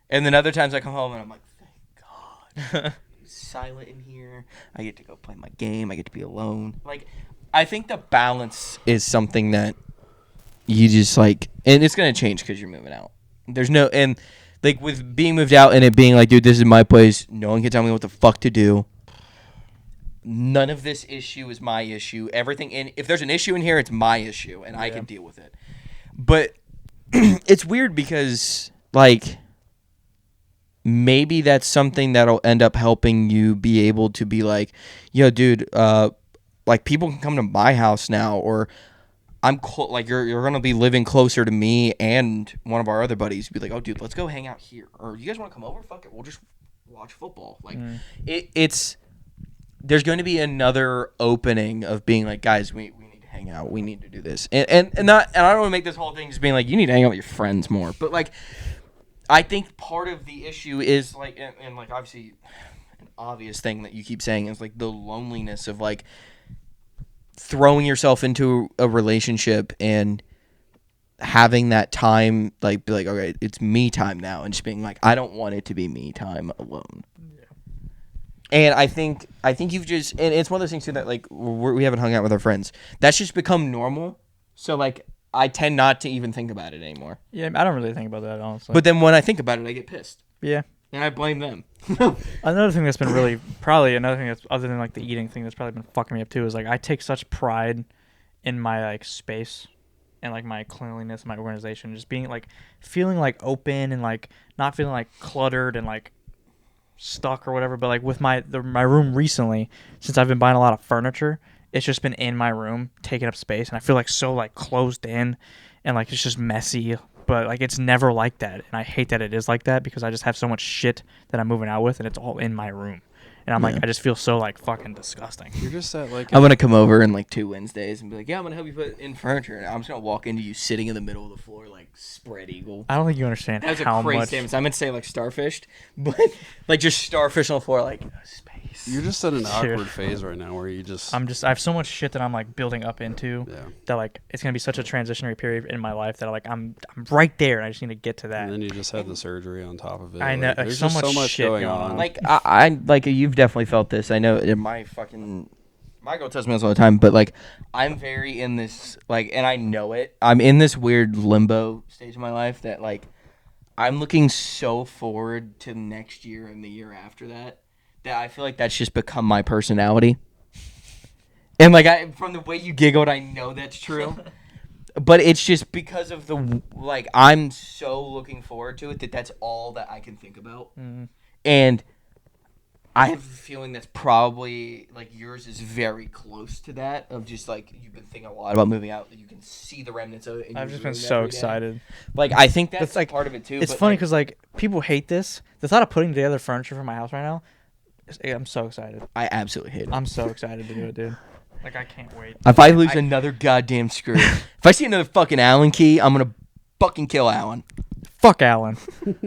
And then other times I come home and I'm like, thank God, it's silent in here. I get to go play my game. I get to be alone. Like I think the balance is something that you just like, and it's gonna change because you're moving out. There's no and like with being moved out and it being like, dude, this is my place. No one can tell me what the fuck to do. None of this issue is my issue. Everything in if there's an issue in here, it's my issue, and I can deal with it. But it's weird because like maybe that's something that'll end up helping you be able to be like, yo, dude, like people can come to my house now, or I'm like you're gonna be living closer to me and one of our other buddies. Be like, oh, dude, let's go hang out here, or you guys want to come over? Fuck it, we'll just watch football. Like it's. There's going to be another opening of being like, guys, we need to hang out. We need to do this. And I don't want to make this whole thing just being like, you need to hang out with your friends more. But like, I think part of the issue is like, and like obviously, an obvious thing that you keep saying is like the loneliness of like throwing yourself into a relationship and having that time, like be like, okay, it's me time now, and just being like, I don't want it to be me time alone. And I think you've just, and it's one of those things too that like we haven't hung out with our friends. That's just become normal. So like I tend not to even think about it anymore. Yeah, I don't really think about that honestly. But then when I think about it, I get pissed, yeah, and I blame them. another thing that's been really probably another thing that's other than like the eating thing that's probably been fucking me up too is like I take such pride in my like space and like my cleanliness, my organization, just being like feeling like open and like not feeling like cluttered and like stuck or whatever. But like with my room recently, since I've been buying a lot of furniture, it's just been in my room taking up space, and I feel like so like closed in and like it's just messy. But like it's never like that, and I hate that it is like that because I just have so much shit that I'm moving out with, and it's all in my room, and I'm like I just feel so like fucking disgusting. You're just at like I'm gonna come over in like 2 Wednesdays and be like, yeah, I'm gonna help you put in furniture. And I'm just gonna walk into you sitting in the middle of the floor like spread eagle. I don't think you understand That's how a crazy much. statement. I meant to say like starfished, but like just starfish on the floor, like space. you're just at an awkward phase right now where you just I have so much shit that I'm like building up into yeah. that like it's gonna be such a transitionary period in my life that like I'm right there, and I just need to get to that. And then you just had the surgery on top of it. I know, like, there's so just much so much shit going going on. on. Like I like you've definitely felt this. I know in my girl tells me this all the time, but like I'm very in this like, and I know it. I'm in this weird limbo stage of my life that like I'm looking so forward to next year and the year after that I feel like that's just become my personality. And like from the way you giggled, I know that's true. But it's just because of the like I'm so looking forward to it that's all that I can think about. And I have a feeling that's probably like yours is very close to that of just like you've been thinking a lot about moving out. You can see the remnants of it. In I've your just been room so every day. excited. Like I think that's like part of it too. It's but, funny like, because like people hate this. The thought of putting together furniture for my house right now, I'm so excited. I absolutely hate it. I'm so excited to do it, dude. Like I can't wait. If I lose another goddamn screw, if I see another fucking Allen key, I'm gonna fucking kill Allen. Fuck Alan.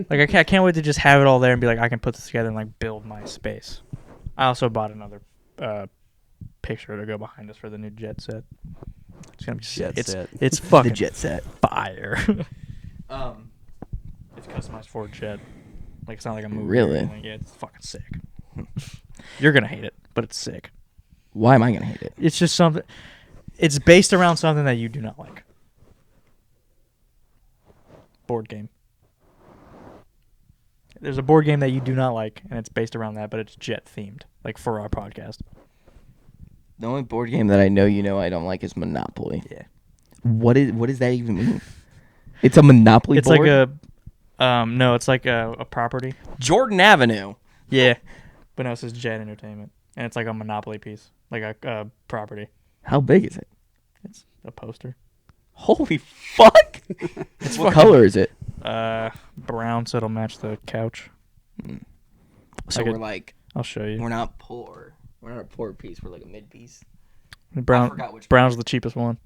Like I can't wait to just have it all there and be like I can put this together and like build my space. I also bought another picture to go behind us for the new jet set. It's gonna be sick. It's fucking The jet set. fire. It's customized for a jet. Like it's not like a movie. Really? Or anything. Yeah, it's fucking sick. You're gonna hate it, but it's sick. Why am I gonna hate it? It's just something. It's based around something that you do not like. Board game. There's a board game that you do not like, and it's based around that, but it's jet themed, like for our podcast. The only board game that I know I don't like is Monopoly. Yeah. What does that even mean? It's a Monopoly It's board? like no, it's like a property. Jordan Avenue. Yeah. But no, it says Jet Entertainment, and it's like a Monopoly piece, like a property. How big is it? It's a poster. Holy fuck! What color is it? Brown, so it'll match the couch. So Like we're like, I'll show you. we're not poor. We're not a poor piece. We're like a mid piece. Brown. forgot which Brown's the cheapest one.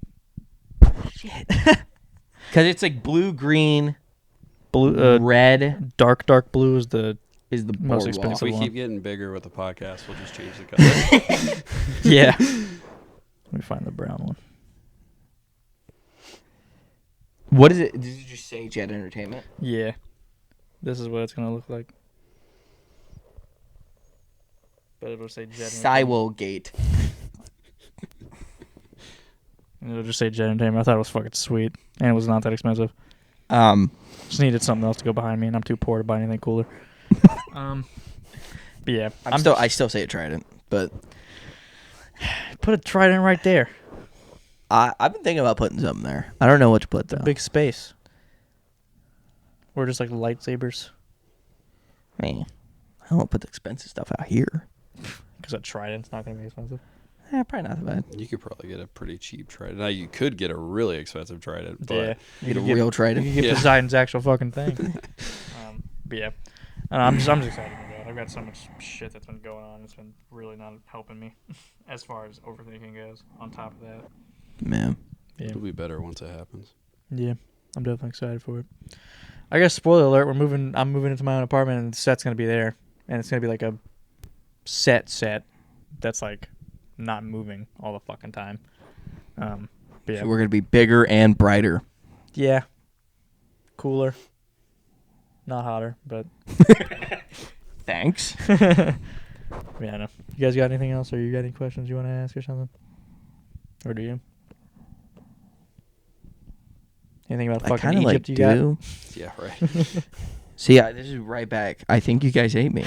Shit. Because it's like blue, green, Blue, red dark blue is the is the most boardwalk. expensive. If we one. keep getting bigger with the podcast, we'll just change the color. Yeah. Let me find the brown one. What is it? Did you just say Jet Entertainment? Yeah. This is what it's gonna look like. But it'll say Jet Entertainment. Cywell Gate. And it'll just say Jet Entertainment. I thought it was fucking sweet. And it was not that expensive. Just needed something else to go behind me, and I'm too poor to buy anything cooler. But yeah. I still say a Trident, but Put a Trident right there. I've been thinking about putting something there. I don't know what to put though. Big space. We're just like lightsabers. Man, I don't want to put the expensive stuff out here. Because a Trident's not going to be expensive. Probably not that bad. You could probably get a pretty cheap Trident. Now you could get a really expensive Trident, but Yeah. Get a real Trident. You can get Yeah. Poseidon's actual fucking thing. But yeah. I'm just excited to go. I've got so much shit that's been going on. It's been really not helping me as far as overthinking goes. On top of that. Man. Yeah. it'll be better once it happens. Yeah. I'm definitely excited for it. I guess spoiler alert. I'm moving into my own apartment, and the set's gonna be there, and it's gonna be like a set that's like not moving all the fucking time. But yeah, So we're gonna be bigger and brighter. yeah, cooler, not hotter, but Thanks. yeah, no. You guys got anything else, or you got any questions you want to ask or something, or do you? Anything about I fucking kind of Egypt like you got? do. Yeah, right. So yeah, this is right back. I think you guys hate me.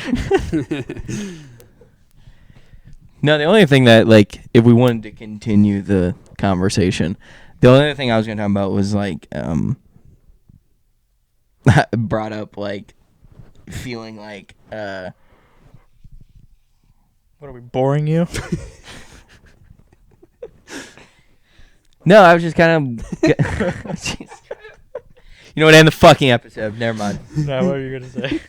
No, the only thing that, like, if we wanted to continue the conversation, the only other thing I was gonna talk about was like, brought up like feeling like, What are we boring you? no, I was just kind of, you know what? End the fucking episode. Never mind. No, what were you gonna say?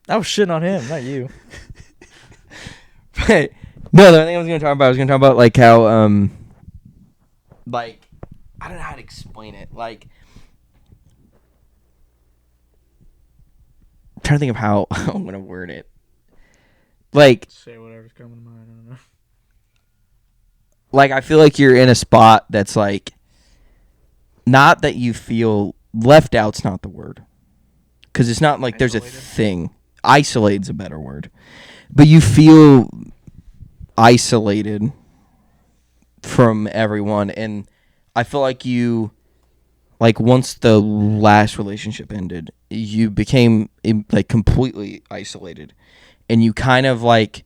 I was shitting on him, not you. But no, the only thing I was gonna talk about like how like I don't know how to explain it. Like I'm trying to think of how I'm gonna word it. Like Say whatever's coming to mind. I don't know. I feel like you're in a spot that's like not that you feel left out's not the word. Cuz it's not like there's a Isolated? thing. Isolated's a better word. But you feel isolated from everyone, and I feel like you like once the last relationship ended, you became like completely isolated, and you kind of like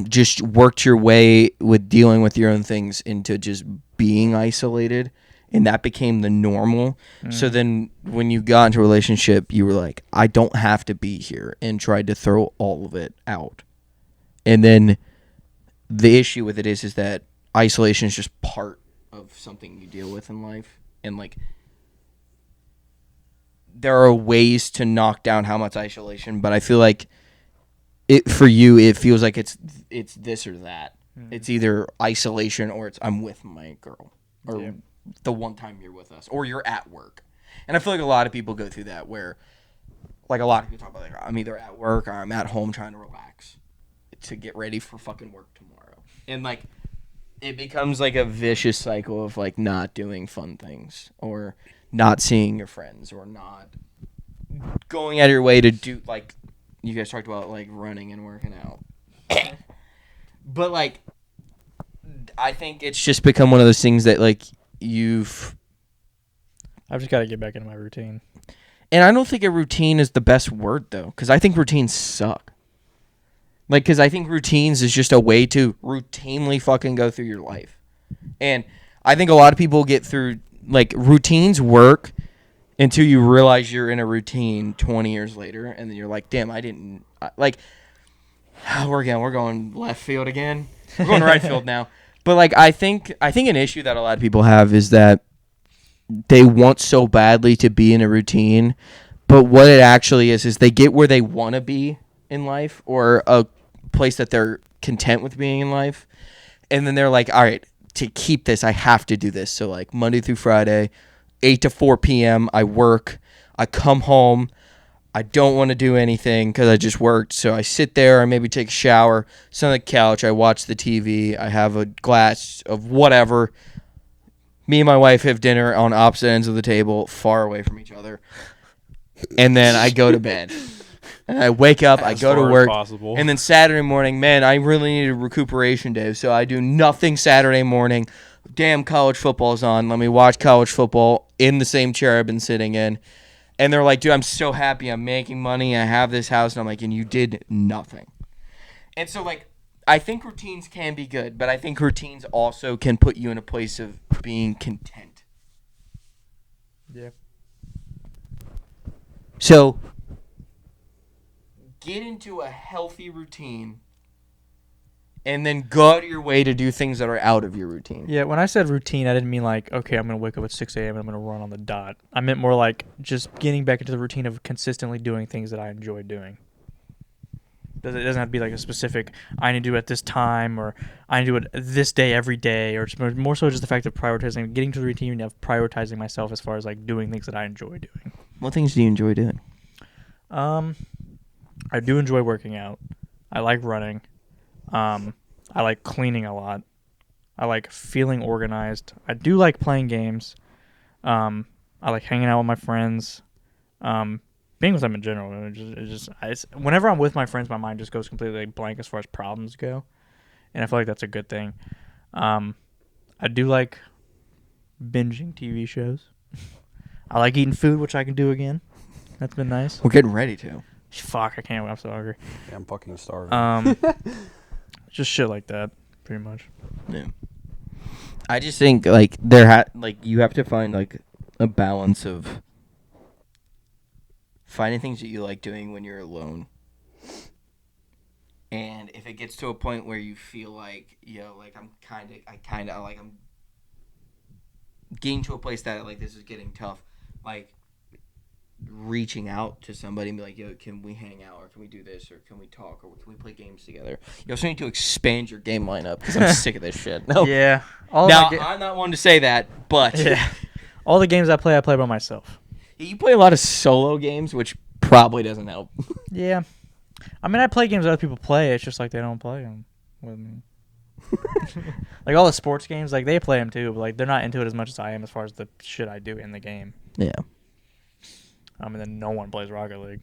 just worked your way with dealing with your own things into just being isolated, and that became the normal. So then when you got into a relationship, you were like, I don't have to be here, and tried to throw all of it out. And then the issue with it is that isolation is just part of something you deal with in life, and like there are ways to knock down how much isolation, but I feel like it for you it feels like it's this or that. It's either isolation or it's I'm with my girl, or Yeah. the one time you're with us, or you're at work. And I feel like a lot of people go through that where like a lot of people talk about like I'm either at work or I'm at home trying to relax to get ready for fucking work tomorrow. And like it becomes like a vicious cycle of like not doing fun things or not seeing your friends or not going out of your way to do like you guys talked about like running and working out. But like I think it's just become one of those things that like I've just got to get back into my routine. and I don't think a routine is the best word though, because I think routines suck. Like, because I think routines is just a way to routinely fucking go through your life. And I think a lot of people get through, like, routines work until you realize you're in a routine 20 years later. And then you're like, damn, we're going left field again. We're going right field now. But, like, I think an issue that a lot of people have is that they want so badly to be in a routine. But what it actually is they get where they want to be in life, or a place that they're content with being in life, and then they're like, all right, to keep this I have to do this. So like Monday through Friday 8 to 4 p.m. I work, I come home, I don't want to do anything because I just worked, so I sit there, I maybe take a shower, sit on the couch, I watch the TV, I have a glass of whatever, me and my wife have dinner on opposite ends of the table far away from each other, and then I go to bed. And I wake up, I As go to far as work, possible. and then Saturday morning, man, I really need a recuperation day, so I do nothing Saturday morning. Damn, college football's on. Let me watch college football in the same chair I've been sitting in. And they're like, dude, I'm so happy. I'm making money. I have this house. And I'm like, and you did nothing. And so, like, I think routines can be good, but I think routines also can put you in a place of being content. Yeah. So get into a healthy routine and then go out of your way to do things that are out of your routine. Yeah, when I said routine, I didn't mean like, okay, I'm going to wake up at 6 a.m. and I'm going to run on the dot. I meant more like just getting back into the routine of consistently doing things that I enjoy doing. It doesn't have to be like a specific, I need to do it at this time, or I need to do it this day every day, or it's more so just the fact of prioritizing, getting to the routine of prioritizing myself as far as like doing things that I enjoy doing. What things do you enjoy doing? I do enjoy working out. I like running. I like cleaning a lot. I like feeling organized. I do like playing games. I like hanging out with my friends. Being with them in general. Whenever I'm with my friends, my mind just goes completely blank as far as problems go, and I feel like that's a good thing. I do like binging TV shows. I like eating food, which I can do again. That's been nice. We're getting ready to. Fuck, I can't wait. I'm so hungry. Yeah, I'm fucking starving. Just shit like that, pretty much. Yeah. I just think like you have to find like a balance of finding things that you like doing when you're alone. And if it gets to a point where you feel like, like I'm getting to a place that like this is getting tough, like reaching out to somebody and be like, yo, can we hang out, or can we do this, or can we talk, or can we play games together? You also need to expand your game lineup because I'm sick of this shit. No. Yeah. Now, I'm not one to say that, but yeah. All the games I play by myself. You play a lot of solo games, which probably doesn't help. Yeah. I mean, I play games that other people play. It's just like they don't play them with me. Like all the sports games, like they play them too, but like they're not into it as much as I am as far as the shit I do in the game. Yeah. And then no one plays Rocket League.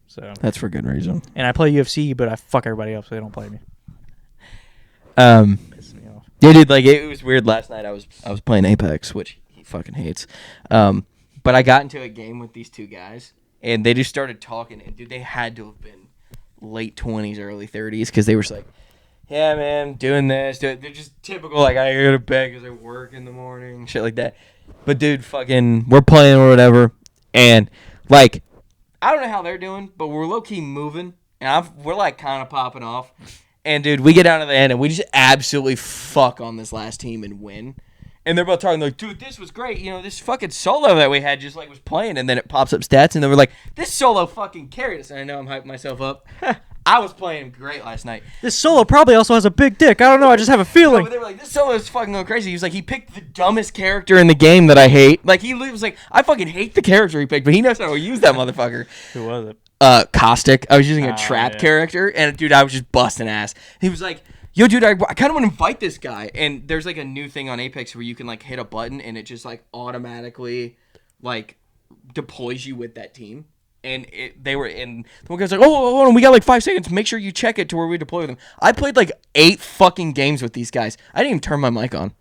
So That's for good reason. And I play UFC, but I fuck everybody else, so they don't play me. Pisses me off. Yeah, dude, like it was weird last night. I was playing Apex, which he fucking hates. But I got into a game with these two guys, and they just started talking. And dude, they had to have been late 20s, early 30s, because they were just like, "Yeah, man, doing this." They're just typical, like I go to bed because I work in the morning, shit like that. But dude, fucking, we're playing or whatever, and like, I don't know how they're doing, but we're low key moving, and we're like kind of popping off. And dude, we get down to the end, and we just absolutely fuck on this last team and win. And they're both talking like, dude, this was great. This fucking solo that we had just like was playing, and then it pops up stats, and they were like, this solo fucking carried us. And I know I'm hyping myself up. I was playing great last night. This solo probably also has a big dick. I don't know. I just have a No, feeling. but they were like, this solo is fucking going crazy. He was like, he picked the dumbest character in the game that I hate. Like, he was like, I fucking hate the character he picked, but he knows how to use that motherfucker. Who was it? Caustic. I was using a trap yeah. character, and dude, I was just busting ass. He was like, yo, dude, I kind of want to invite this guy. And there's like a new thing on Apex where you can like hit a button, and it just like automatically like deploys you with that team. And the one guy's like, oh, hold on, we got like 5 seconds. Make sure you check it to where we deploy them. I played like 8 fucking games with these guys. I didn't even turn my mic on.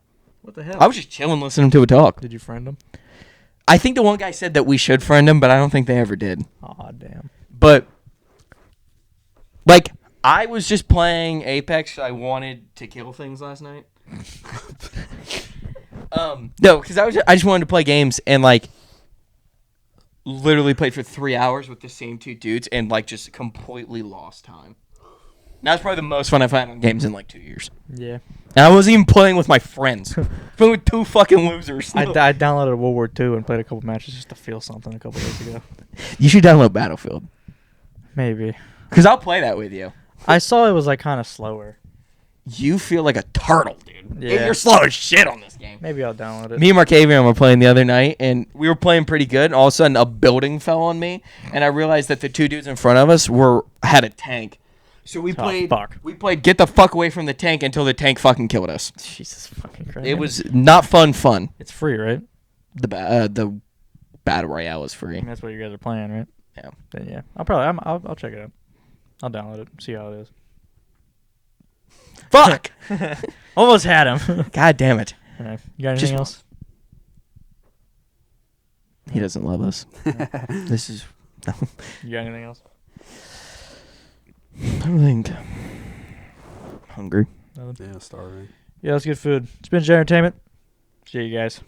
What the hell? I was just chilling, listening to it talk. Did you friend him? I think the one guy said that we should friend him, but I don't think they ever did. Aw, damn. But, like, I was just playing Apex. I wanted to kill things last night. No, because I just wanted to play games, and, like, literally played for 3 hours with the same 2 dudes and, like, just completely lost time. That's probably the most fun I've had on games in, like, 2 years. Yeah. And I wasn't even playing with my friends. Playing with 2 fucking losers. I downloaded World War II and played a couple matches just to feel something a couple days ago. You should download Battlefield. Maybe. Because I'll play that with you. I saw it was like kind of slower. You feel like a turtle, dude. Yeah. You're slow as shit on this game. Maybe I'll download it. Me and Markavian were playing the other night, and we were playing pretty good. And all of a sudden, a building fell on me, and I realized that the 2 dudes in front of us had a tank. So we played. Fuck. We played get the fuck away from the tank until the tank fucking killed us. Jesus fucking Christ. It was not fun. It's free, right? The battle royale was free. That's what you guys are playing, right? Yeah. Then yeah, I'll check it out. I'll download it. See how it is. Fuck. Almost had him. God damn it. All right. You got anything else? He doesn't love us. This is. You got anything else? I don't think. Hungry. Nothing? Yeah, starving. Yeah, let's get food. It's been Entertainment. See you guys.